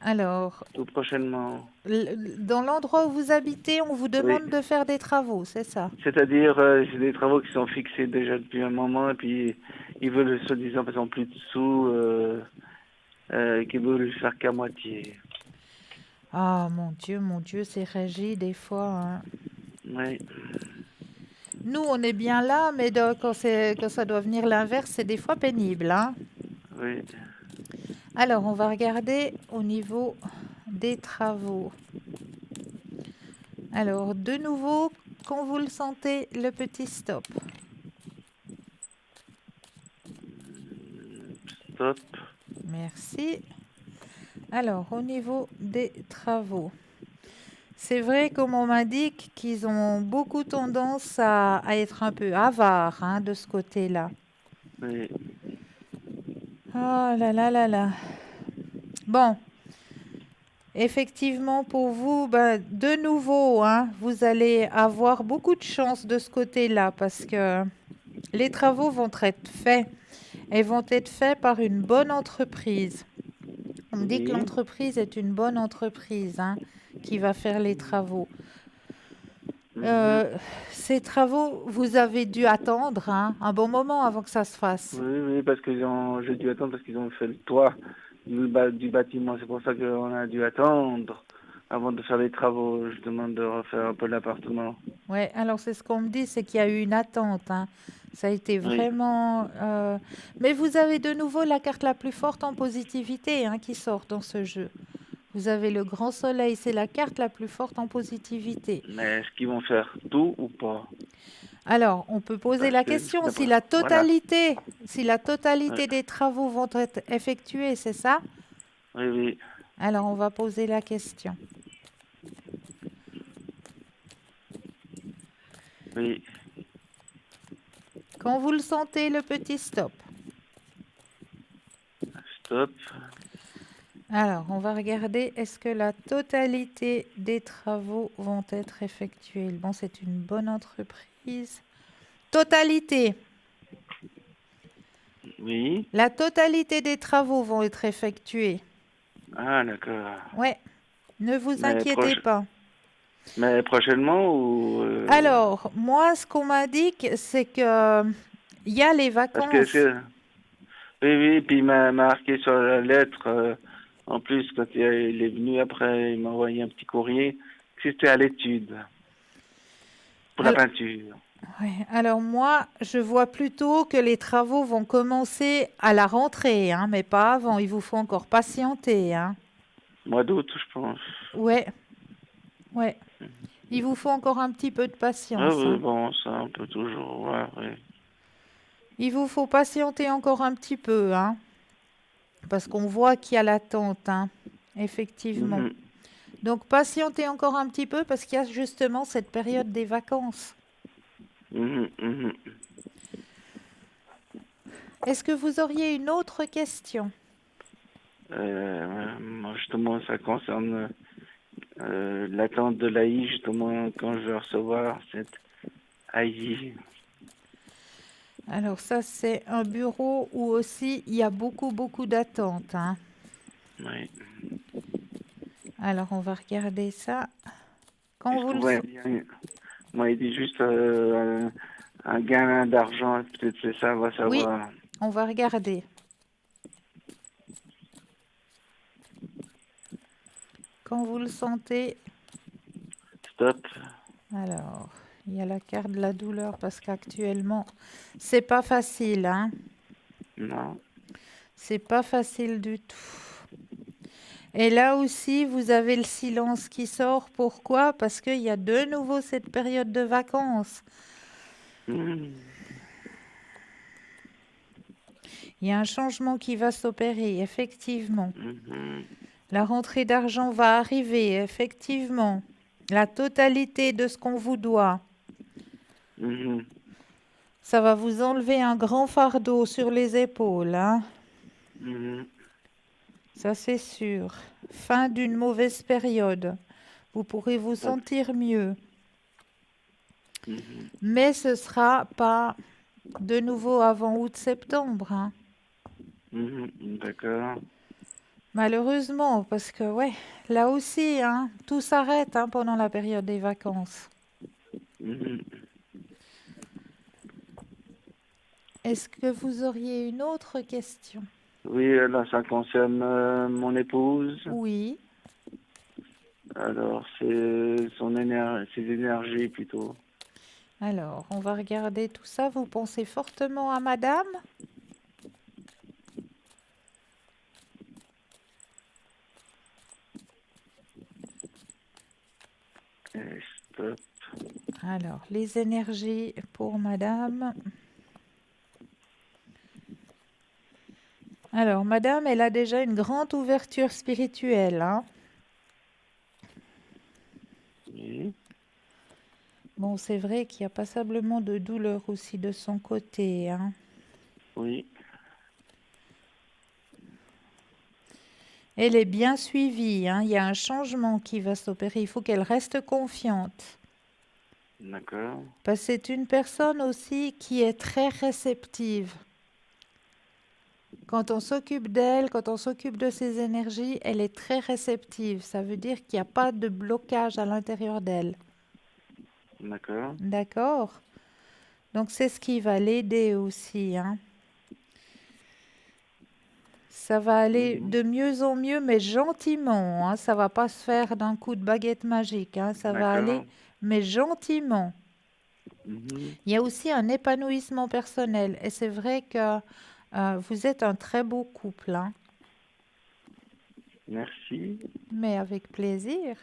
Alors, tout prochainement? dans l'endroit où vous habitez, on vous demande de faire des travaux, c'est ça? C'est-à-dire, c'est des travaux qui sont fixés déjà depuis un moment, et puis ils veulent, soi-disant, parce qu'ils n'ont plus de sous, qu'ils veulent le faire qu'à moitié. Ah, mon Dieu, c'est régi des fois, hein. Oui. Nous, on est bien là, mais quand ça doit venir l'inverse, c'est des fois pénible, hein. Oui. Alors, on va regarder au niveau des travaux. Alors, de nouveau, quand vous le sentez, le petit stop. Stop. Merci. Alors, au niveau des travaux, c'est vrai, comme on m'indique, qu'ils ont beaucoup tendance à être un peu avares, hein, de ce côté-là. Oui. Oh là là là là. Bon, effectivement, pour vous, ben, de nouveau, hein, vous allez avoir beaucoup de chance de ce côté-là parce que les travaux vont être faits et vont être faits par une bonne entreprise. On me dit que Oui. l'entreprise est une bonne entreprise, hein, qui va faire les travaux. Euh, Ces travaux, vous avez dû attendre, hein, un bon moment avant que ça se fasse. Oui, oui, parce que j'ai dû attendre parce qu'ils ont fait le toit du bâtiment. C'est pour ça qu'on a dû attendre avant de faire les travaux. Je demande de refaire un peu l'appartement. Ouais, alors c'est ce qu'on me dit, c'est qu'il y a eu une attente, hein. Ça a été Oui. vraiment. Mais vous avez de nouveau la carte la plus forte en positivité, hein, qui sort dans ce jeu. Vous avez le grand soleil, c'est la carte la plus forte en positivité. Mais est-ce qu'ils vont faire tout ou pas? Alors, on peut poser Parce la que, question si d'après- la voilà. totalité, si la Ouais. totalité des travaux vont être effectués, c'est ça? Oui, oui. Alors, on va poser la question. Oui. Quand vous le sentez, le petit stop. Stop. Alors, on va regarder, est-ce que la totalité des travaux vont être effectués? Bon, c'est une bonne entreprise. Totalité. Oui. La totalité des travaux vont être effectués. Ah, d'accord. Ouais, ne vous Mais, inquiétez pas. mais prochainement ou... Alors, moi, ce qu'on m'indique, c'est que il y a les Parce que vacances. Oui, oui, puis il m'a marqué sur la lettre, en plus, quand il est venu après, il m'a envoyé un petit courrier, que c'était à l'étude, pour la Alors, peinture. ouais, alors moi, je vois plutôt que les travaux vont commencer à la rentrée, hein, mais pas avant. Il vous faut encore patienter, hein. Mois d'août, je pense. Ouais, ouais. Il vous faut encore un petit peu de Ah patience, oui, hein. bon, ça, on peut toujours voir, oui. Il vous faut patienter encore un petit peu, hein, parce qu'on voit qu'il y a l'attente, hein, effectivement. Mhm, Donc patientez encore un petit peu parce qu'il y a justement cette période des vacances. mhm, mhm. Est-ce que vous auriez une autre question? Moi, justement, ça concerne l'attente de l'AI, justement, quand je vais recevoir cette AI. Alors ça, c'est un bureau où aussi il y a beaucoup d'attentes, hein. Oui. Alors on va regarder ça. Quand Juste, vous le... ouais, moi, il dit juste un gain d'argent, peut-être c'est ça, on va Oui, savoir. on va regarder. Quand vous le sentez, Stop. alors, il y a la carte de la douleur parce qu'actuellement, c'est pas facile, hein. Non. C'est pas facile du tout. Et là aussi, vous avez le silence qui sort. Pourquoi? Parce qu'il y a de nouveau cette période de vacances. Mhm. Il y a un changement qui va s'opérer, effectivement. Mhm. La rentrée d'argent va arriver, effectivement. La totalité de ce qu'on vous doit. Mhm. Ça va vous enlever un grand fardeau sur les épaules, hein. Mhm. Ça, c'est sûr. Fin d'une mauvaise période. Vous pourrez vous Stop. sentir mieux. Mhm. Mais ce sera pas de nouveau avant août-septembre, hein. Mhm. D'accord. Malheureusement, parce que ouais, là aussi, hein, tout s'arrête, hein, pendant la période des vacances. Mhm. Est-ce que vous auriez une autre question? Oui, là, ça concerne mon épouse. Oui. Alors, c'est ses énergies plutôt. Alors, on va regarder tout ça. Vous pensez fortement à madame? Stop. Alors, les énergies pour madame. Alors, madame, elle a déjà une grande ouverture spirituelle, hein. Oui. Bon, c'est vrai qu'il y a passablement de douleur aussi de son côté, hein. Oui. Elle est bien suivie, hein. Il y a un changement qui va s'opérer. Il faut qu'elle reste confiante. D'accord. Parce que c'est une personne aussi qui est très réceptive. Quand on s'occupe d'elle, quand on s'occupe de ses énergies, elle est très réceptive. Ça veut dire qu'il n'y a pas de blocage à l'intérieur d'elle. D'accord. D'accord? Donc c'est ce qui va l'aider aussi, hein. Ça va aller Mhm. de mieux en mieux, mais gentiment, hein. Ça va pas se faire d'un coup de baguette magique, hein. Ça va aller, D'accord. mais gentiment. Mhm. Il y a aussi un épanouissement personnel. Et c'est vrai que vous êtes un très beau couple, hein. Merci. Mais avec plaisir.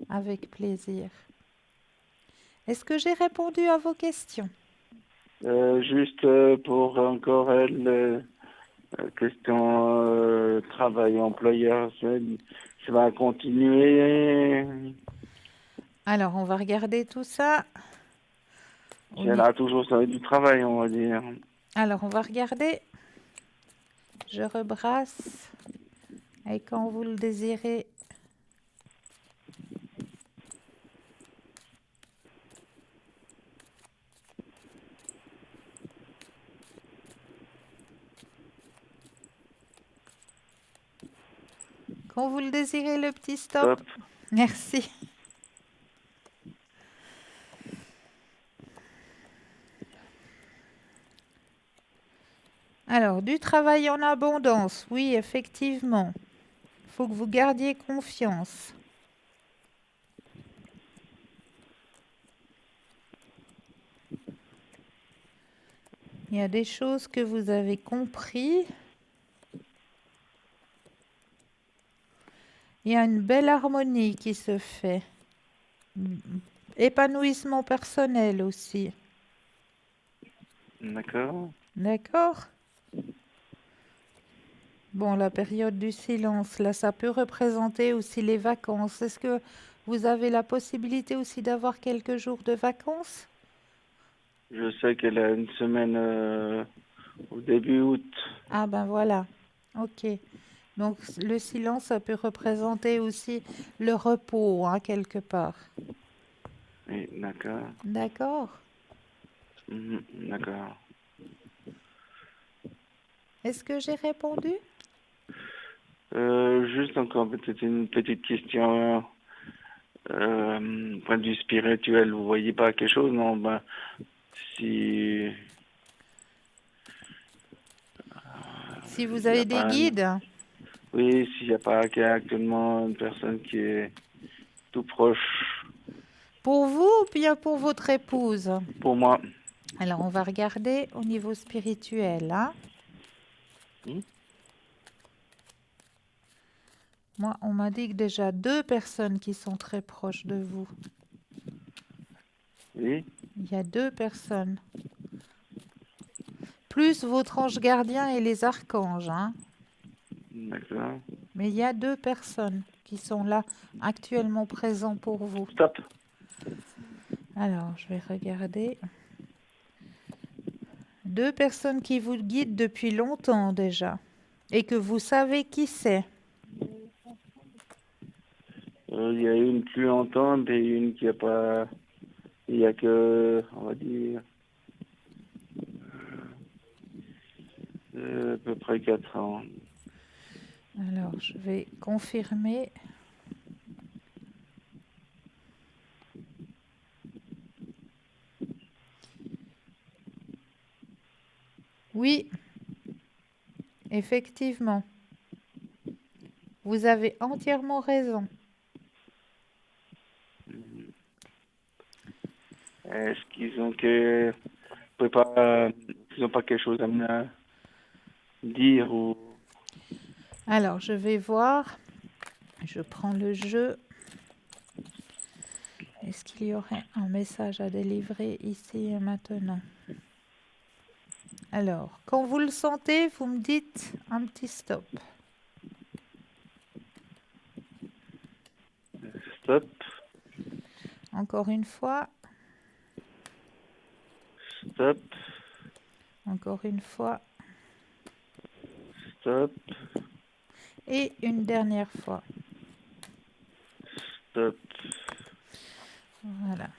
Avec plaisir. Est-ce que j'ai répondu à vos questions? Juste pour encore elle, question travail employeur, ça va continuer. Alors, on va regarder tout ça. Si elle a toujours ça du travail, on va dire. Alors, on va regarder. Je rebrasse. Et quand vous le désirez, quand vous le désirez, le petit stop. Stop. Merci. Alors, du travail en abondance, oui, effectivement. Il faut que vous gardiez confiance. Il y a des choses que vous avez compris. Il y a une belle harmonie qui se fait. Épanouissement personnel aussi. D'accord. D'accord? Bon, la période du silence, là, ça peut représenter aussi les vacances. Est-ce que vous avez la possibilité aussi d'avoir quelques jours de vacances? Je sais qu'elle a une semaine au début août. Ah ben voilà. Ok. Donc le silence, ça peut représenter aussi le repos, hein, quelque part. Oui, d'accord. D'accord? Mhm, d'accord. Est-ce que j'ai répondu? Juste encore peut-être une petite question. Point de vue spirituel, vous voyez pas quelque chose, non? Ben, si Si vous il n'y a avez des pas guides, oui, s'il n'y a pas actuellement une personne qui est tout proche pour vous ou bien pour votre épouse? pour moi. Alors on va regarder au niveau spirituel, hein. Hmm. Moi, on m'a dit que déjà 2 personnes qui sont très proches de vous. Oui, Il y a 2 personnes. Plus votre ange gardien et les archanges, hein. d'accord. Mais il y a 2 personnes qui sont là actuellement présents pour vous. Stop. Alors, je vais regarder. 2 personnes qui vous guident depuis longtemps déjà et que vous savez qui c'est. Il y a une plus longtemps et une qui a pas. Il y a que, on va dire, à peu près 4 ans. Alors, je vais confirmer. Oui, effectivement. Vous avez entièrement raison. Est-ce qu'ils ont que... Vous pouvez pas... Ils n'ont pas quelque chose à me dire ou... Alors, je vais voir. Je prends le jeu. Est-ce qu'il y aurait un message à délivrer ici et maintenant? Alors, quand vous le sentez, vous me dites un petit stop. Stop, Encore une fois, stop, encore une fois stop, et une dernière fois. stop. Voilà.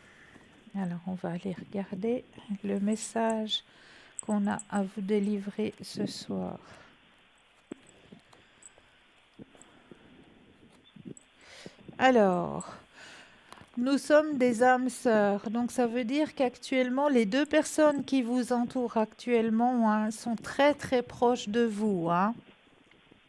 Alors, on va aller regarder le message qu'on a à vous délivrer ce soir. Alors, nous sommes des âmes sœurs, donc ça veut dire qu'actuellement, les deux personnes qui vous entourent actuellement hein, sont très très proches de vous. Hein.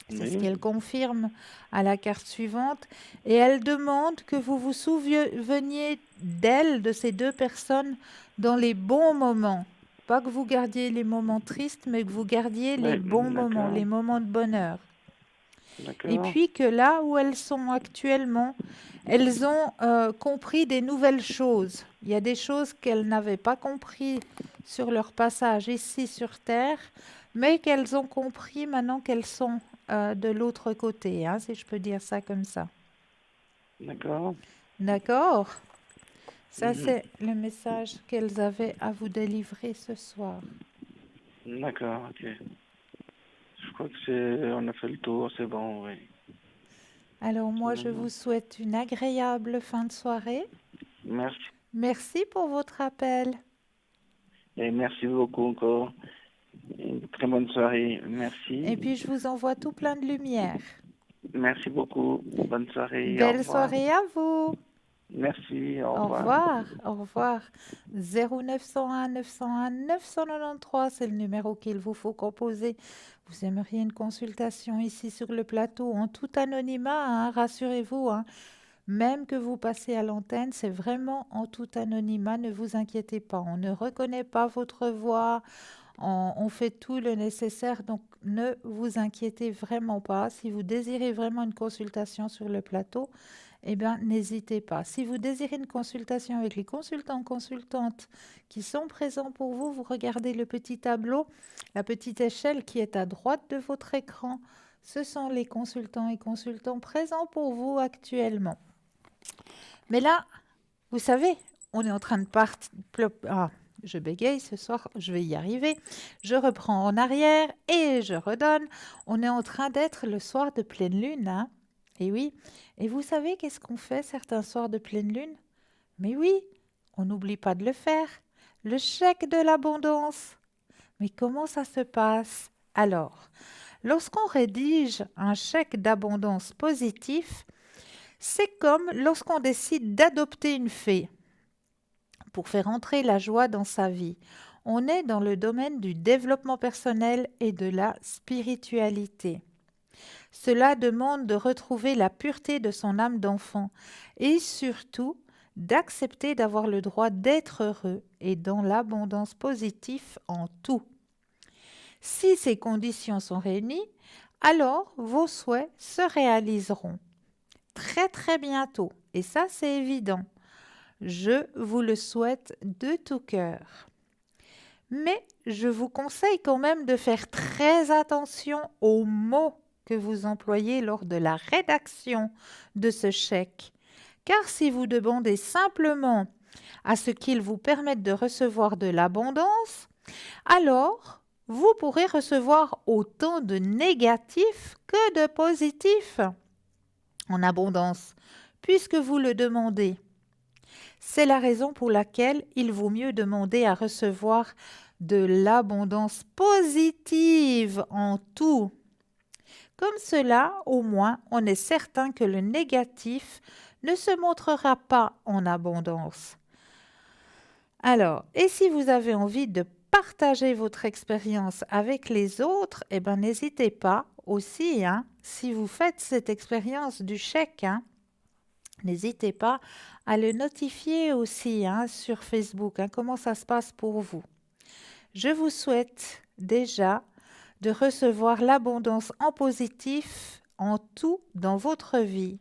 C'est ce Oui. qu'elle confirme à la carte suivante. Et elle demande que vous vous souveniez d'elle, de ces deux personnes, dans les bons moments. Pas que vous gardiez les moments tristes, mais que vous gardiez les Oui, bons moments, d'accord. les moments de bonheur. Et D'accord. puis que là où elles sont actuellement, elles ont compris des nouvelles choses. Il y a des choses qu'elles n'avaient pas compris sur leur passage ici sur Terre, mais qu'elles ont compris maintenant qu'elles sont de l'autre côté, hein, si je peux dire ça comme ça. D'accord. D'accord? Ça, Mhm. c'est le message qu'elles avaient à vous délivrer ce soir. D'accord, ok. Je crois que c'est... On a fait le tour, c'est bon, oui. Alors moi, je Mhm. vous souhaite une agréable fin de soirée. Merci. Merci pour votre appel. Et merci beaucoup encore. Une très bonne soirée. Merci. Et puis, je vous envoie tout plein de lumière. Merci beaucoup. Bonne soirée. Au Belle revoir. soirée à vous. Merci. Au Au revoir. revoir. Au revoir. 0901 901 993, c'est le numéro qu'il vous faut composer. Vous aimeriez une consultation ici sur le plateau en tout anonymat, hein, rassurez-vous. Hein. Même que vous passez à l'antenne, c'est vraiment en tout anonymat, ne vous inquiétez pas. On ne reconnaît pas votre voix, on fait tout le nécessaire, donc ne vous inquiétez vraiment pas. Si vous désirez vraiment une consultation sur le plateau, eh bien, n'hésitez pas. Si vous désirez une consultation avec les consultants, consultantes qui sont présents pour vous, vous regardez le petit tableau, la petite échelle qui est à droite de votre écran. Ce sont les consultants et consultants présents pour vous actuellement. Mais là, vous savez, on est en train de partir. Ah, je bégaye ce soir, je vais y arriver. Je reprends en arrière et je redonne. On est en train d'être le soir de pleine lune, hein? Et oui. Et vous savez qu'est-ce qu'on fait certains soirs de pleine lune? Mais oui, on n'oublie pas de le faire. Le chèque de l'abondance. Mais comment ça se passe? Alors, lorsqu'on rédige un chèque d'abondance positif, c'est comme lorsqu'on décide d'adopter une fée pour faire entrer la joie dans sa vie. On est dans le domaine du développement personnel et de la spiritualité. Cela demande de retrouver la pureté de son âme d'enfant et surtout d'accepter d'avoir le droit d'être heureux et dans l'abondance positive en tout. Si ces conditions sont réunies, alors vos souhaits se réaliseront très très bientôt. Et ça, c'est évident. Je vous le souhaite de tout cœur. Mais je vous conseille quand même de faire très attention aux mots que vous employez lors de la rédaction de ce chèque. Car si vous demandez simplement à ce qu'il vous permette de recevoir de l'abondance, alors vous pourrez recevoir autant de négatifs que de positifs en abondance, puisque vous le demandez. C'est la raison pour laquelle il vaut mieux demander à recevoir de l'abondance positive en tout. Comme cela, au moins, on est certain que le négatif ne se montrera pas en abondance. Alors, et si vous avez envie de partager votre expérience avec les autres, eh bien, n'hésitez pas aussi, hein, si vous faites cette expérience du chèque, hein, N'hésitez pas à le notifier aussi sur Facebook, comment ça se passe pour vous. Je vous souhaite déjà de recevoir l'abondance en positif en tout dans votre vie.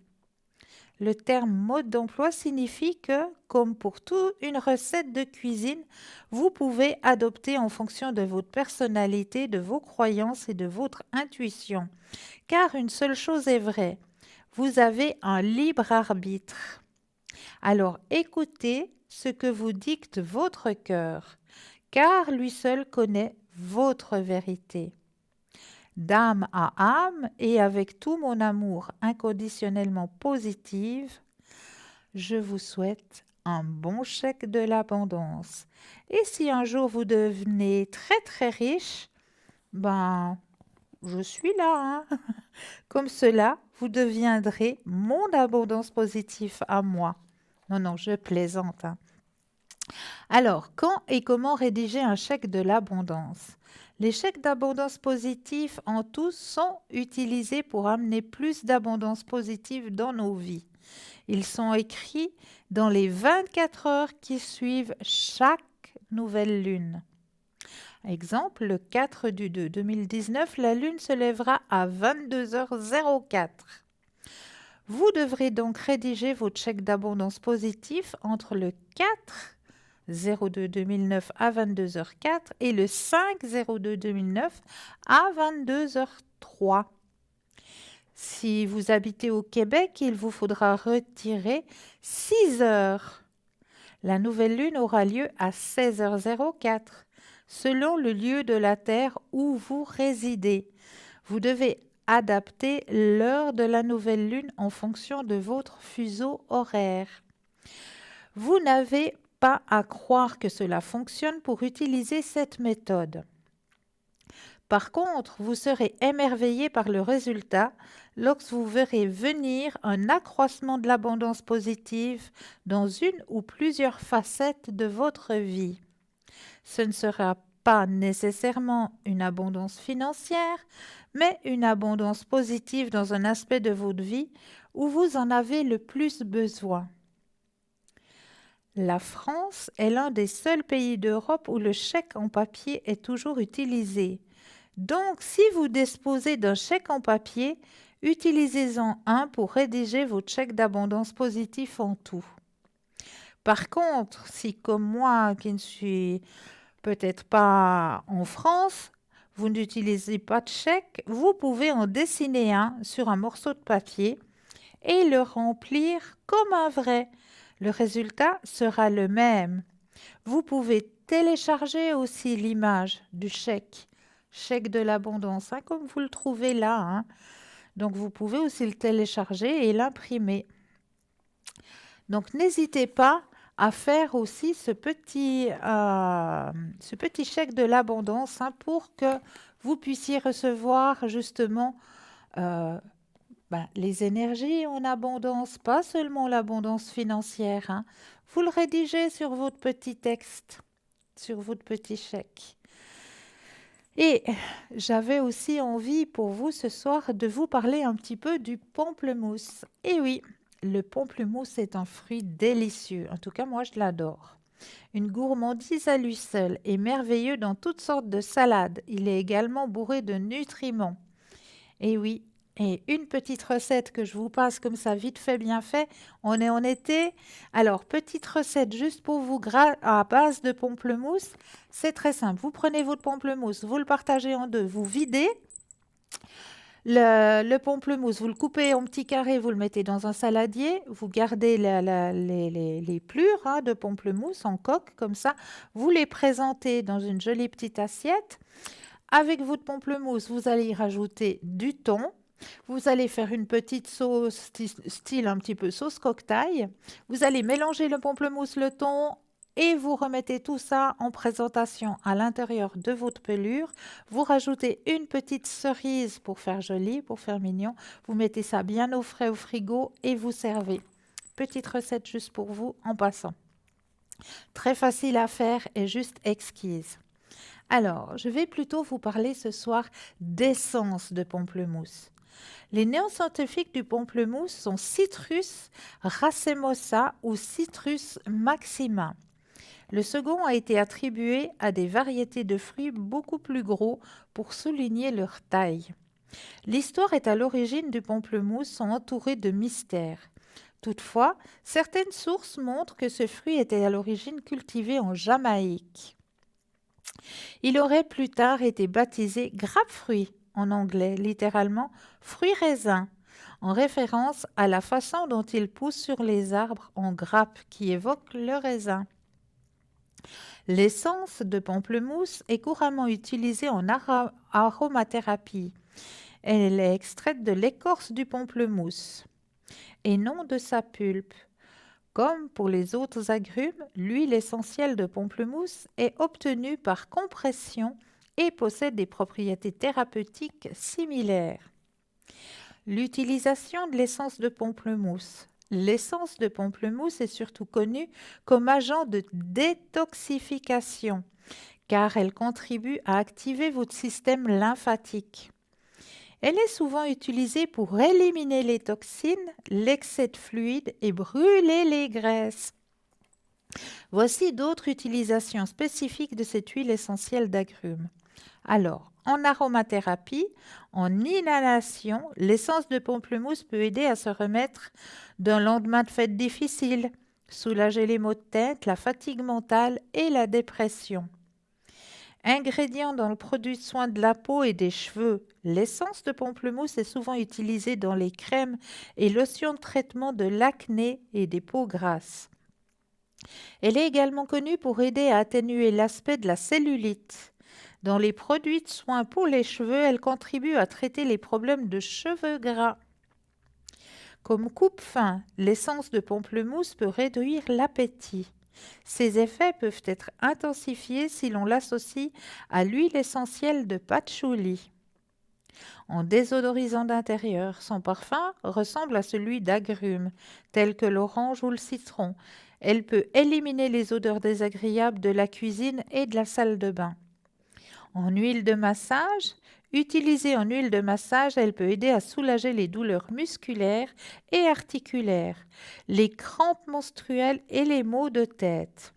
Le terme mode d'emploi signifie que, comme pour toute une recette de cuisine, vous pouvez adopter en fonction de votre personnalité, de vos croyances et de votre intuition. Car une seule chose est vraie, vous avez un libre arbitre. Alors écoutez ce que vous dicte votre cœur, car lui seul connaît votre vérité. D'âme à âme et avec tout mon amour inconditionnellement positif, je vous souhaite un bon chèque de l'abondance. Et si un jour vous devenez très très riche, je suis là. Comme cela, vous deviendrez mon abondance positive à moi. Non, je plaisante. Alors, quand et comment rédiger un chèque de l'abondance? Les chèques d'abondance positive en tous sont utilisés pour amener plus d'abondance positive dans nos vies. Ils sont écrits dans les 24 heures qui suivent chaque nouvelle lune. Exemple, le 4 du 2 2019, la lune se lèvera à 22h04. Vous devrez donc rédiger votre chèque d'abondance positif entre le 4/02/2009 à 22h04 et le 5/02/2009 à 22h03. Si vous habitez au Québec, il vous faudra retirer 6 heures. La nouvelle lune aura lieu à 16h04, selon le lieu de la Terre où vous résidez. Vous devez adapter l'heure de la nouvelle lune en fonction de votre fuseau horaire. Vous n'avez pas à croire que cela fonctionne pour utiliser cette méthode. Par contre, vous serez émerveillé par le résultat lorsque vous verrez venir un accroissement de l'abondance positive dans une ou plusieurs facettes de votre vie. Ce ne sera pas nécessairement une abondance financière, mais une abondance positive dans un aspect de votre vie où vous en avez le plus besoin. La France est l'un des seuls pays d'Europe où le chèque en papier est toujours utilisé. Donc, si vous disposez d'un chèque en papier, utilisez-en un pour rédiger votre chèque d'abondance positif en tout. Par contre, si comme moi, qui ne suis peut-être pas en France, vous n'utilisez pas de chèque, vous pouvez en dessiner un sur un morceau de papier et le remplir comme un vrai. Le résultat sera le même. Vous pouvez télécharger aussi l'image du chèque de l'abondance, comme vous le trouvez là. Donc, vous pouvez aussi le télécharger et l'imprimer. Donc, n'hésitez pas à faire aussi ce petit chèque de l'abondance pour que vous puissiez recevoir justement les énergies en abondance, pas seulement l'abondance financière. Vous le rédigez sur votre petit texte, sur votre petit chèque. Et j'avais aussi envie pour vous ce soir de vous parler un petit peu du pamplemousse. Et oui, le pamplemousse est un fruit délicieux. En tout cas, moi, je l'adore. Une gourmandise à lui seul et merveilleux dans toutes sortes de salades. Il est également bourré de nutriments. Et oui, et une petite recette que je vous passe comme ça, vite fait, bien fait. On est en été. Alors, petite recette juste pour vous à base de pamplemousse. C'est très simple. Vous prenez votre pamplemousse, vous le partagez en deux, vous videz. Le pamplemousse, vous le coupez en petits carrés, vous le mettez dans un saladier. Vous gardez les plures de pamplemousse en coque, comme ça. Vous les présentez dans une jolie petite assiette. Avec votre pamplemousse, vous allez y rajouter du thon. Vous allez faire une petite sauce, style un petit peu sauce cocktail. Vous allez mélanger le pamplemousse, le thon et vous remettez tout ça en présentation à l'intérieur de votre pelure. Vous rajoutez une petite cerise pour faire joli, pour faire mignon. Vous mettez ça bien au frais au frigo et vous servez. Petite recette juste pour vous en passant. Très facile à faire et juste exquise. Alors, je vais plutôt vous parler ce soir d'essence de pamplemousse. Les noms scientifiques du pamplemousse sont Citrus racemosa ou Citrus maxima. Le second a été attribué à des variétés de fruits beaucoup plus gros pour souligner leur taille. L'histoire et à l'origine du pamplemousse sont entourées de mystères. Toutefois, certaines sources montrent que ce fruit était à l'origine cultivé en Jamaïque. Il aurait plus tard été baptisé grapefruit en anglais, littéralement fruit raisin, en référence à la façon dont il pousse sur les arbres en grappes qui évoquent le raisin. L'essence de pamplemousse est couramment utilisée en aromathérapie. Elle est extraite de l'écorce du pamplemousse et non de sa pulpe. Comme pour les autres agrumes, l'huile essentielle de pamplemousse est obtenue par compression et possède des propriétés thérapeutiques similaires. L'utilisation de l'essence de pamplemousse. L'essence de pamplemousse est surtout connue comme agent de détoxification, car elle contribue à activer votre système lymphatique. Elle est souvent utilisée pour éliminer les toxines, l'excès de fluide et brûler les graisses. Voici d'autres utilisations spécifiques de cette huile essentielle d'agrumes. Alors, en aromathérapie, en inhalation, l'essence de pamplemousse peut aider à se remettre d'un lendemain de fête difficile, soulager les maux de tête, la fatigue mentale et la dépression. Ingrédient dans le produit de soin de la peau et des cheveux, l'essence de pamplemousse est souvent utilisée dans les crèmes et lotions de traitement de l'acné et des peaux grasses. Elle est également connue pour aider à atténuer l'aspect de la cellulite. Dans les produits de soins pour les cheveux, elle contribue à traiter les problèmes de cheveux gras. Comme coupe-faim, l'essence de pamplemousse peut réduire l'appétit. Ces effets peuvent être intensifiés si l'on l'associe à l'huile essentielle de patchouli. En désodorisant d'intérieur, son parfum ressemble à celui d'agrumes, tels que l'orange ou le citron. Elle peut éliminer les odeurs désagréables de la cuisine et de la salle de bain. En huile de massage, utilisée en huile de massage, elle peut aider à soulager les douleurs musculaires et articulaires, les crampes menstruelles et les maux de tête.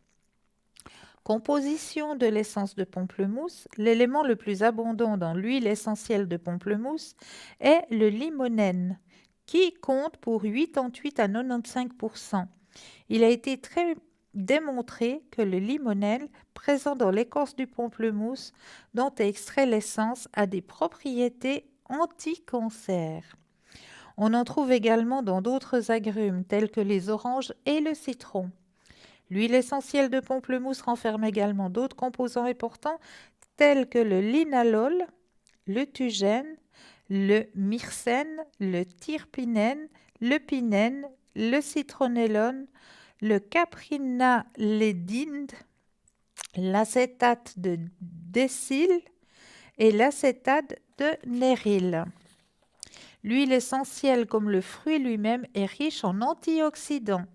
Composition de l'essence de pamplemousse. L'élément le plus abondant dans l'huile essentielle de pamplemousse est le limonène, qui compte pour 88 à 95%. Il a été très démontré que le limonène, présent dans l'écorce du pamplemousse dont est extrait l'essence, a des propriétés anti-cancer. On en trouve également dans d'autres agrumes tels que les oranges et le citron. L'huile essentielle de pamplemousse renferme également d'autres composants importants tels que le linalol, le tugène, le myrcène, le terpinène, le pinène, le citronellone, le caprinalédine, l'acétate de décyl et l'acétate de néryl. L'huile essentielle, comme le fruit lui-même, est riche en antioxydants,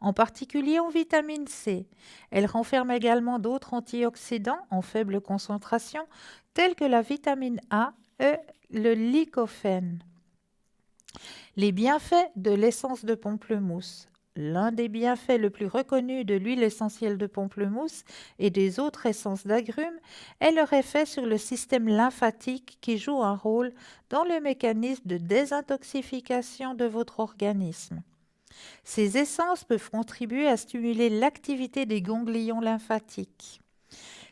en particulier en vitamine C. Elle renferme également d'autres antioxydants en faible concentration, tels que la vitamine A et le lycopène. Les bienfaits de l'essence de pamplemousse. L'un des bienfaits le plus reconnus de l'huile essentielle de pamplemousse et des autres essences d'agrumes est leur effet sur le système lymphatique qui joue un rôle dans le mécanisme de désintoxication de votre organisme. Ces essences peuvent contribuer à stimuler l'activité des ganglions lymphatiques.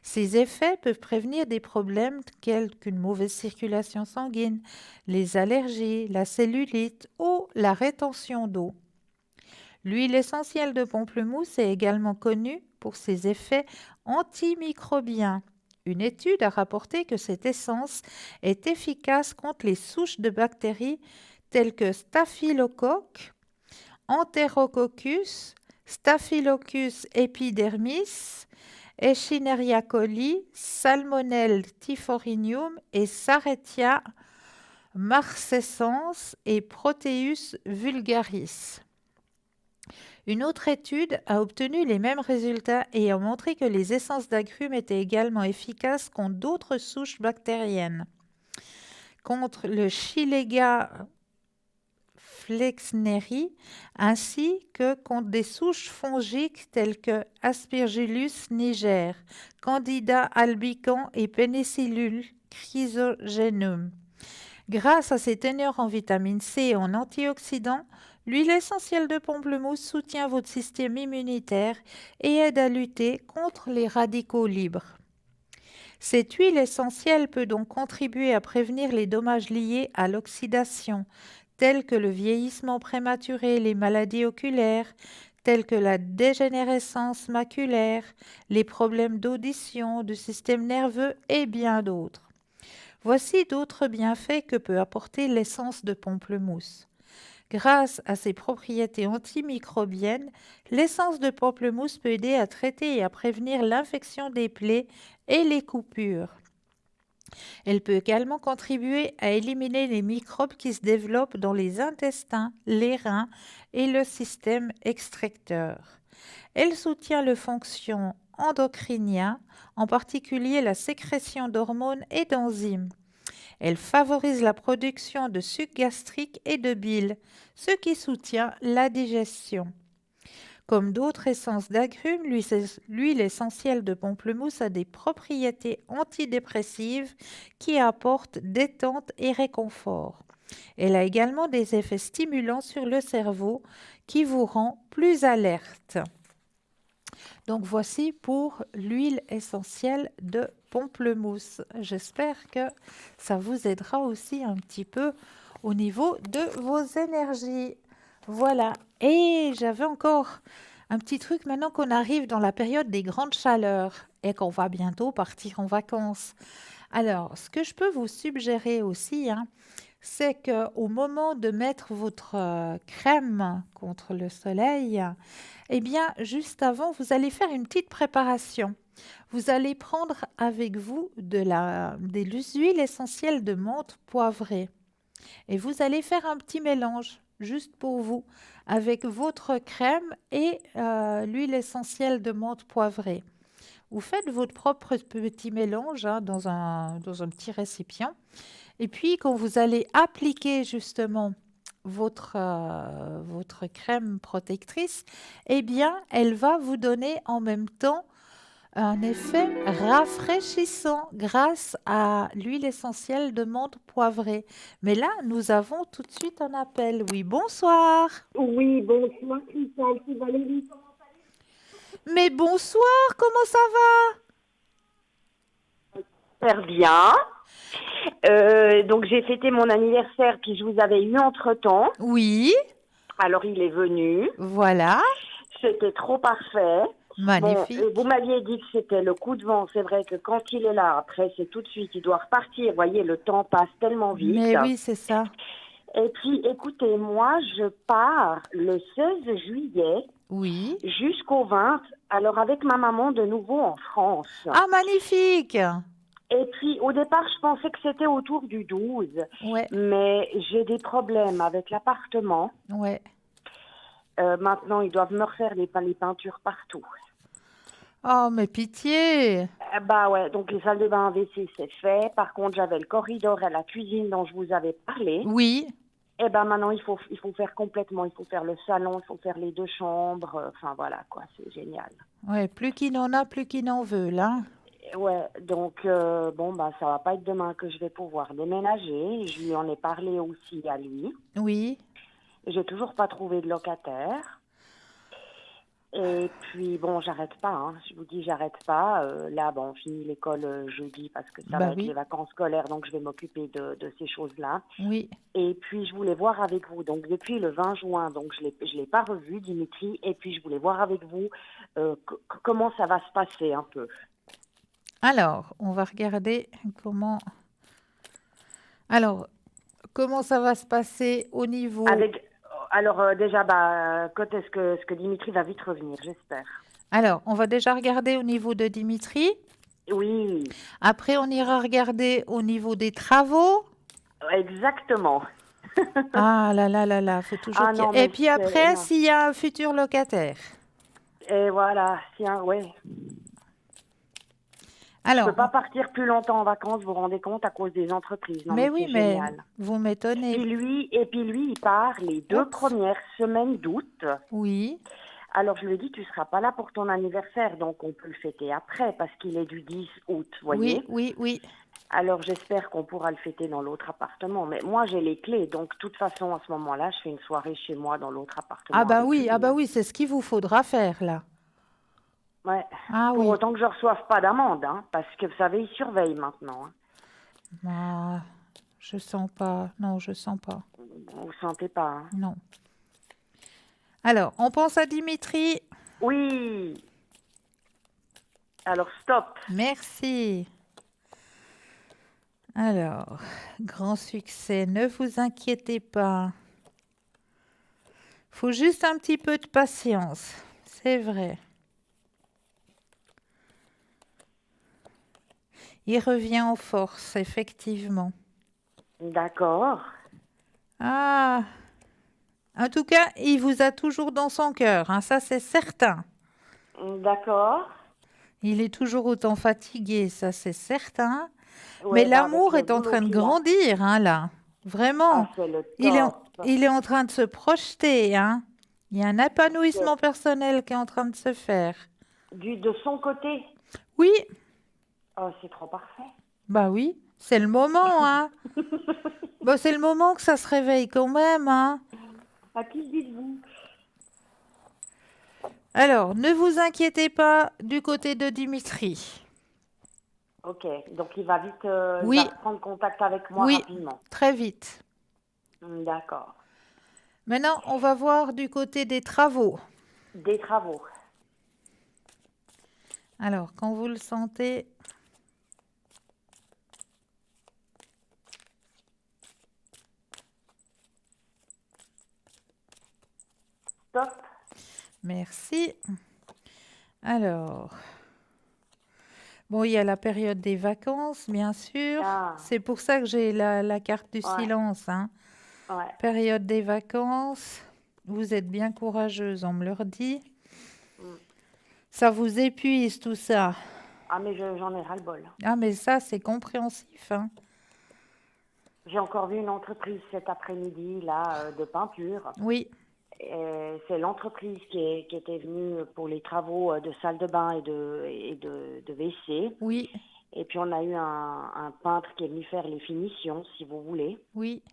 Ces effets peuvent prévenir des problèmes tels qu'une mauvaise circulation sanguine, les allergies, la cellulite ou la rétention d'eau. L'huile essentielle de pamplemousse est également connue pour ses effets antimicrobiens. Une étude a rapporté que cette essence est efficace contre les souches de bactéries telles que Staphylococcus, Enterococcus, Staphylococcus epidermis, Echinacea coli, Salmonelle typhorhium et Serratia marcescens et Proteus vulgaris. Une autre étude a obtenu les mêmes résultats et a montré que les essences d'agrumes étaient également efficaces contre d'autres souches bactériennes. contre le Shillega flexneri, ainsi que contre des souches fongiques telles que Aspergillus niger, Candida albicans et Penicillin chrysogenum. Grâce à ses teneurs en vitamine C et en antioxydants, l'huile essentielle de pamplemousse soutient votre système immunitaire et aide à lutter contre les radicaux libres. Cette huile essentielle peut donc contribuer à prévenir les dommages liés à l'oxydation, tels que le vieillissement prématuré, les maladies oculaires, telles que la dégénérescence maculaire, les problèmes d'audition, du système nerveux et bien d'autres. Voici d'autres bienfaits que peut apporter l'essence de pamplemousse. Grâce à ses propriétés antimicrobiennes, l'essence de pamplemousse peut aider à traiter et à prévenir l'infection des plaies et les coupures. Elle peut également contribuer à éliminer les microbes qui se développent dans les intestins, les reins et le système excréteur. Elle soutient les fonctions endocriniennes, en particulier la sécrétion d'hormones et d'enzymes. Elle favorise la production de suc gastrique et de bile, ce qui soutient la digestion. Comme d'autres essences d'agrumes, l'huile essentielle de pamplemousse a des propriétés antidépressives qui apportent détente et réconfort. Elle a également des effets stimulants sur le cerveau qui vous rend plus alerte. Donc voici pour l'huile essentielle de pamplemousse. J'espère que ça vous aidera aussi un petit peu au niveau de vos énergies. Voilà. Et j'avais encore un petit truc maintenant qu'on arrive dans la période des grandes chaleurs et qu'on va bientôt partir en vacances. Alors, ce que je peux vous suggérer aussi, c'est qu'au moment de mettre votre crème contre le soleil, eh bien, juste avant, vous allez faire une petite préparation. Vous allez prendre avec vous des huiles essentielles de menthe poivrée. Et vous allez faire un petit mélange, juste pour vous, avec votre crème et l'huile essentielle de menthe poivrée. Vous faites votre propre petit mélange dans un petit récipient. Et puis, quand vous allez appliquer justement votre crème protectrice, eh bien, elle va vous donner en même temps un effet rafraîchissant grâce à l'huile essentielle de menthe poivrée. Mais là, nous avons tout de suite un appel. Oui, bonsoir. Oui, bonsoir, Christelle, c'est Valérie. Mais bonsoir, comment ça va? Super bien. Donc, j'ai fêté mon anniversaire, puis je vous avais eu entre-temps. Oui. Alors, il est venu. Voilà. C'était trop parfait. Magnifique. Bon, vous m'aviez dit que c'était le coup de vent. C'est vrai que quand il est là, après, c'est tout de suite, il doit repartir. Vous voyez, le temps passe tellement vite. Mais oui, c'est ça. Et puis, écoutez, moi, je pars le 16 juillet. Oui. Jusqu'au 20, alors avec ma maman de nouveau en France. Ah, magnifique! Et puis, au départ, je pensais que c'était autour du 12. Ouais. Mais j'ai des problèmes avec l'appartement. Ouais. Maintenant, ils doivent me refaire les peintures partout. Oh, mais pitié! Bah ouais, donc les salles de bain WC, c'est fait. Par contre, j'avais le corridor et la cuisine dont je vous avais parlé. Oui. Et ben maintenant, il faut faire complètement. Il faut faire le salon, il faut faire les 2 chambres. Enfin, voilà, quoi, c'est génial. Ouais, plus qu'il n'en a, plus qu'il n'en veut, là. Ouais, donc, bon, bah, ça va pas être demain que je vais pouvoir déménager. Je lui en ai parlé aussi à lui. Oui. J'ai toujours pas trouvé de locataire. Et puis, bon, j'arrête pas, je vous dis, j'arrête pas. Là, bon, on finit l'école jeudi parce que ça va être les vacances scolaires, donc je vais m'occuper de ces choses-là. Oui. Et puis, je voulais voir avec vous, donc depuis le 20 juin, donc je l'ai pas revu, Dimitri, et puis je voulais voir avec vous comment ça va se passer un peu. Alors, on va regarder comment ça va se passer au niveau... Alors, déjà, quand est-ce que Dimitri va vite revenir, j'espère. Alors, on va déjà regarder au niveau de Dimitri. Oui. Après, on ira regarder au niveau des travaux. Exactement. Ah là là là là, faut toujours... Et puis après, s'il y a un futur locataire. Et voilà, ouais. Je Alors, peux pas partir plus longtemps en vacances, vous vous rendez compte, à cause des entreprises. Non, mais mais oui, c'est mais génial. vous m'étonnez. Puis lui, il part les 2 Oups. premières semaines d'août. Oui, Alors je lui ai dit, tu seras pas là pour ton anniversaire, donc on peut le fêter après, parce qu'il est du 10 août, voyez. oui. Alors j'espère qu'on pourra le fêter dans l'autre appartement. Mais moi, j'ai les clés, donc de toute façon, à ce moment-là, je fais une soirée chez moi dans l'autre appartement avec lui. Ah bah oui, c'est ce qu'il vous faudra faire là. Ouais. Ah Pour oui. autant que je ne reçoive pas d'amende, hein, parce que vous savez, ils surveillent maintenant. Hein. Ah, je sens pas. Non, je sens pas. Vous ne sentez pas, hein. Non. Alors, on pense à Dimitri. Oui. Alors, stop. Merci. Alors, grand succès, ne vous inquiétez pas. Faut juste un petit peu de patience, c'est vrai. Il revient en force, effectivement. D'accord. Ah, en tout cas, il vous a toujours dans son cœur, hein, ça c'est certain. D'accord. Il est toujours autant fatigué, ça c'est certain. Ouais, Mais bah, avec l'amour le est en boulot train de qu'il a. grandir, hein, là. Vraiment. Ah, c'est le Il est, top. il est en train de se projeter, hein. Il y a un épanouissement personnel qui est en train de se faire. De son côté. Oui, Oh, c'est trop parfait. bah oui, c'est le moment, hein. Bah, c'est le moment que ça se réveille quand même, hein. À qui dites-vous? Alors, ne vous inquiétez pas du côté de Dimitri. Ok, donc il va vite il Oui, va prendre contact avec moi oui, rapidement. très vite. D'accord. Maintenant, on va voir du côté des travaux. Des travaux. Alors, quand vous le sentez, Stop. merci. Alors, bon, il y a la période des vacances, bien sûr. Ah, C'est pour ça que j'ai la carte du ouais, silence, hein. ouais. Période des vacances. Vous êtes bien courageuse, on me le redit. Mm. Ça vous épuise tout ça. Ah, mais j'en ai ras-le-bol. Ah, mais ça, c'est compréhensif, hein. J'ai encore vu une entreprise cet après-midi, là, de peinture. Oui, C'est l'entreprise qui était venue pour les travaux de salle de bain et de WC. oui, Et puis, on a eu un peintre qui est venu faire les finitions, si vous voulez. oui.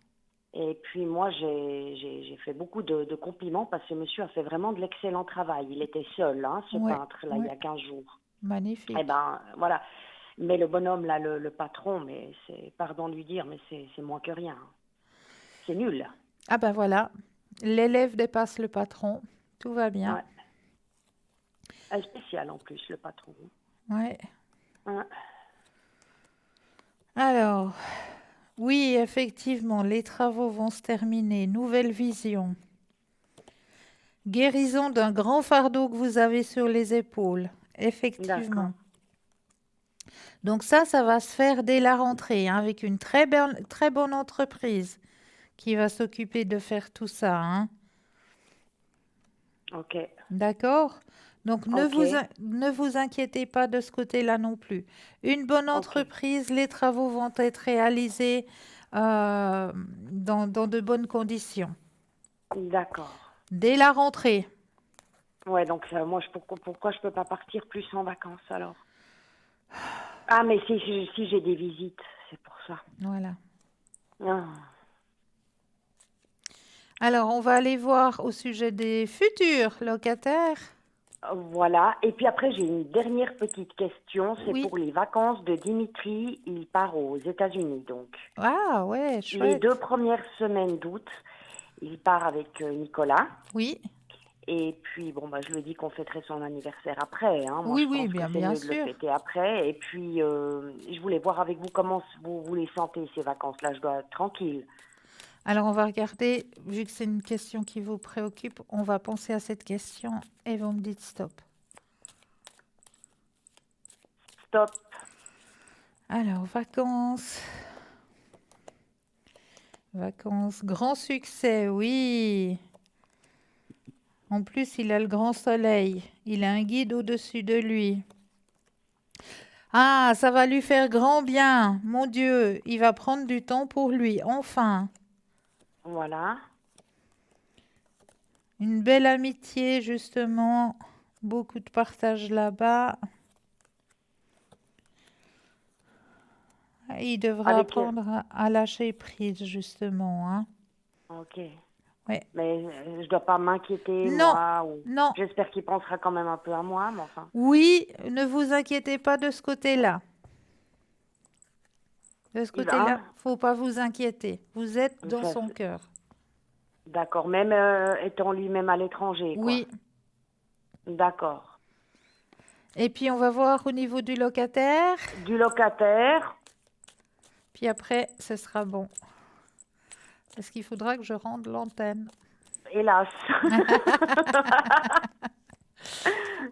Et puis, moi, j'ai fait beaucoup de compliments parce que ce monsieur a fait vraiment de l'excellent travail. Il était seul, hein, ce Ouais, peintre, là, il y a ouais. 15 jours. Magnifique. Eh ben, voilà. Mais le bonhomme, là, le patron, mais pardon de lui dire, mais c'est moins que rien. C'est nul. Ah ben voilà, l'élève dépasse le patron. Tout va bien. Ouais. Un spécial, en plus, le patron. Ouais. Ouais. Alors, oui, effectivement, les travaux vont se terminer. Nouvelle vision. Guérison d'un grand fardeau que vous avez sur les épaules. Effectivement. D'accord. Donc ça va se faire dès la rentrée, hein, avec une très bonne entreprise qui va s'occuper de faire tout ça, hein. Ok. D'accord? Donc Ok. ne vous inquiétez pas de ce côté-là non plus. Une bonne Ok. entreprise, les travaux vont être réalisés dans de bonnes conditions. D'accord. Dès la rentrée. Ouais, donc moi, pourquoi je peux pas partir plus en vacances, alors? Ah, mais si j'ai des visites, c'est pour ça. Voilà. Ah. Alors, on va aller voir au sujet des futurs locataires. Voilà. Et puis après, j'ai une dernière petite question. C'est Oui. pour les vacances de Dimitri. Il part aux États-Unis, donc. Ah, ouais, Les chouette. 2 premières semaines d'août, il part avec Nicolas. Oui, Et puis, bon, bah, je lui ai dit qu'on fêterait son anniversaire après. Hein. Moi, oui, je oui, pense que bien, c'est bien mieux de le sûr. fêter après. Et puis, je voulais voir avec vous comment vous les sentez, ces vacances-là. Je dois être tranquille. Alors, on va regarder, vu que c'est une question qui vous préoccupe, on va penser à cette question et vous me dites stop. Stop. Alors, vacances. Vacances, grand succès, oui. En plus, il a le grand soleil. Il a un guide au-dessus de lui. Ah, ça va lui faire grand bien. Mon Dieu, il va prendre du temps pour lui. Enfin, Voilà. une belle amitié, justement. Beaucoup de partage là-bas. Il devra Avec... apprendre à lâcher prise, justement, hein. Ok. Ouais. Mais je dois pas m'inquiéter, Non, moi. non. J'espère qu'il pensera quand même un peu à moi, mais enfin. Oui, ne vous inquiétez pas de ce côté-là. De ce Il côté-là, va. faut pas vous inquiéter. Vous êtes dans Ça, son cœur. D'accord. Même étant lui-même à l'étranger, quoi. Oui. D'accord. Et puis, on va voir au niveau du locataire. Du locataire. Puis après, ce sera bon. Parce qu'il faudra que je rende l'antenne. Hélas.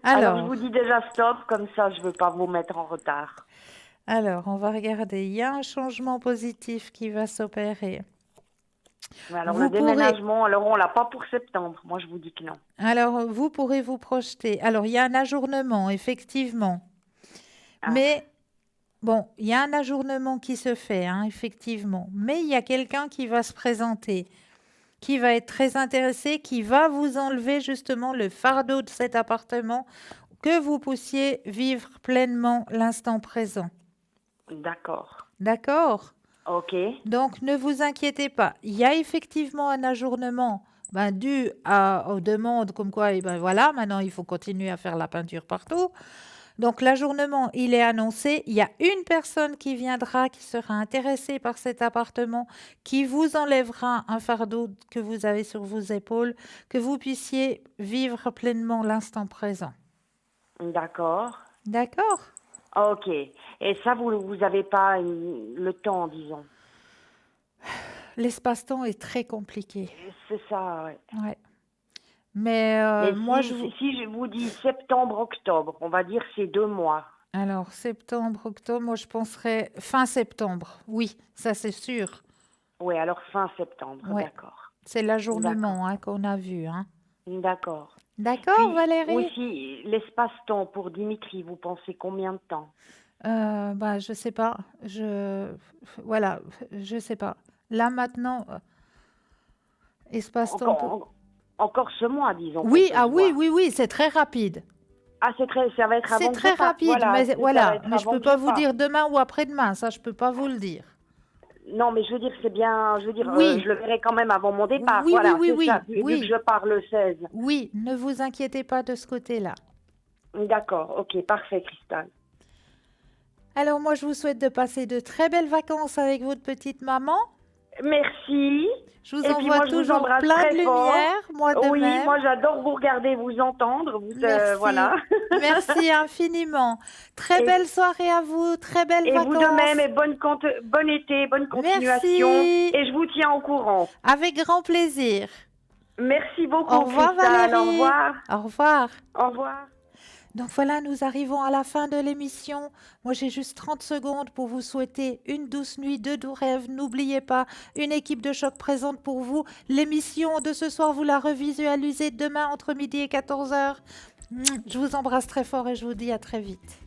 Alors, je vous dis déjà stop, comme ça, je veux pas vous mettre en retard. Alors, on va regarder. Il y a un changement positif qui va s'opérer. Alors, Vous le pourrez- déménagement, alors on l'a pas pour septembre. Moi, je vous dis que non. Alors, vous pourrez vous projeter. Alors, il y a un ajournement, effectivement. Ah. Mais, bon, il y a un ajournement qui se fait, hein, effectivement. Mais il y a quelqu'un qui va se présenter, qui va être très intéressé, qui va vous enlever justement le fardeau de cet appartement, que vous puissiez vivre pleinement l'instant présent. D'accord. D'accord? Ok. Donc, ne vous inquiétez pas. Il y a effectivement un ajournement dû aux demandes comme quoi, eh ben voilà, maintenant il faut continuer à faire la peinture partout. Donc, l'ajournement, il est annoncé. Il y a une personne qui viendra, qui sera intéressée par cet appartement, qui vous enlèvera un fardeau que vous avez sur vos épaules, que vous puissiez vivre pleinement l'instant présent. D'accord. D'accord? Ok. Et ça, vous avez pas le temps, disons. L'espace-temps est très compliqué. C'est ça, ouais. Ouais. Mais moi, si je vous dis septembre-octobre, on va dire c'est 2 mois. Alors, septembre, octobre, moi je penserais fin septembre. Oui, ça c'est sûr. Oui, alors fin septembre, Ouais. d'accord. C'est l'ajournement qu'on a vu. Hein. D'accord. D'accord, Puis, Valérie? aussi, l'espace-temps pour Dimitri, vous pensez combien de temps? Je sais pas. Voilà, je sais pas. Là maintenant, espace-temps pour... Encore ce mois, disons. Oui, qu'on peut se oui, voir. oui, c'est très rapide. Ah, ça va être avant C'est que très je parte. rapide, Voilà, mais ça va voilà. être Mais je avant peux que pas je vous parte. dire demain ou après-demain, ça je peux pas vous le dire. Non, mais je veux dire, c'est bien. Je veux dire, Oui. je le verrai quand même avant mon départ. Oui, voilà, oui, c'est oui, ça, oui, vu oui. que je pars le 16. Oui, ne vous inquiétez pas de ce côté-là. D'accord, ok, parfait, Cristal. Alors moi, je vous souhaite de passer de très belles vacances avec votre petite maman. Merci. Je vous Et puis envoie moi, je vous toujours embrasse plein très de fort. lumière, moi de Oui, même. moi j'adore vous regarder, vous entendre. Merci. Voilà. Merci infiniment. Très Et- belle soirée à vous, très belles Et vacances. vous de même, et bon été, bonne continuation. Merci. Et je vous tiens au courant. Avec grand plaisir. Merci beaucoup, Au revoir Cristal. Valérie. Au revoir. Au revoir. Au revoir. Donc voilà, nous arrivons à la fin de l'émission. Moi, j'ai juste 30 secondes pour vous souhaiter une douce nuit, de doux rêves. N'oubliez pas, une équipe de choc présente pour vous. L'émission de ce soir, vous la revisualisez demain entre midi et 14h. Je vous embrasse très fort et je vous dis à très vite.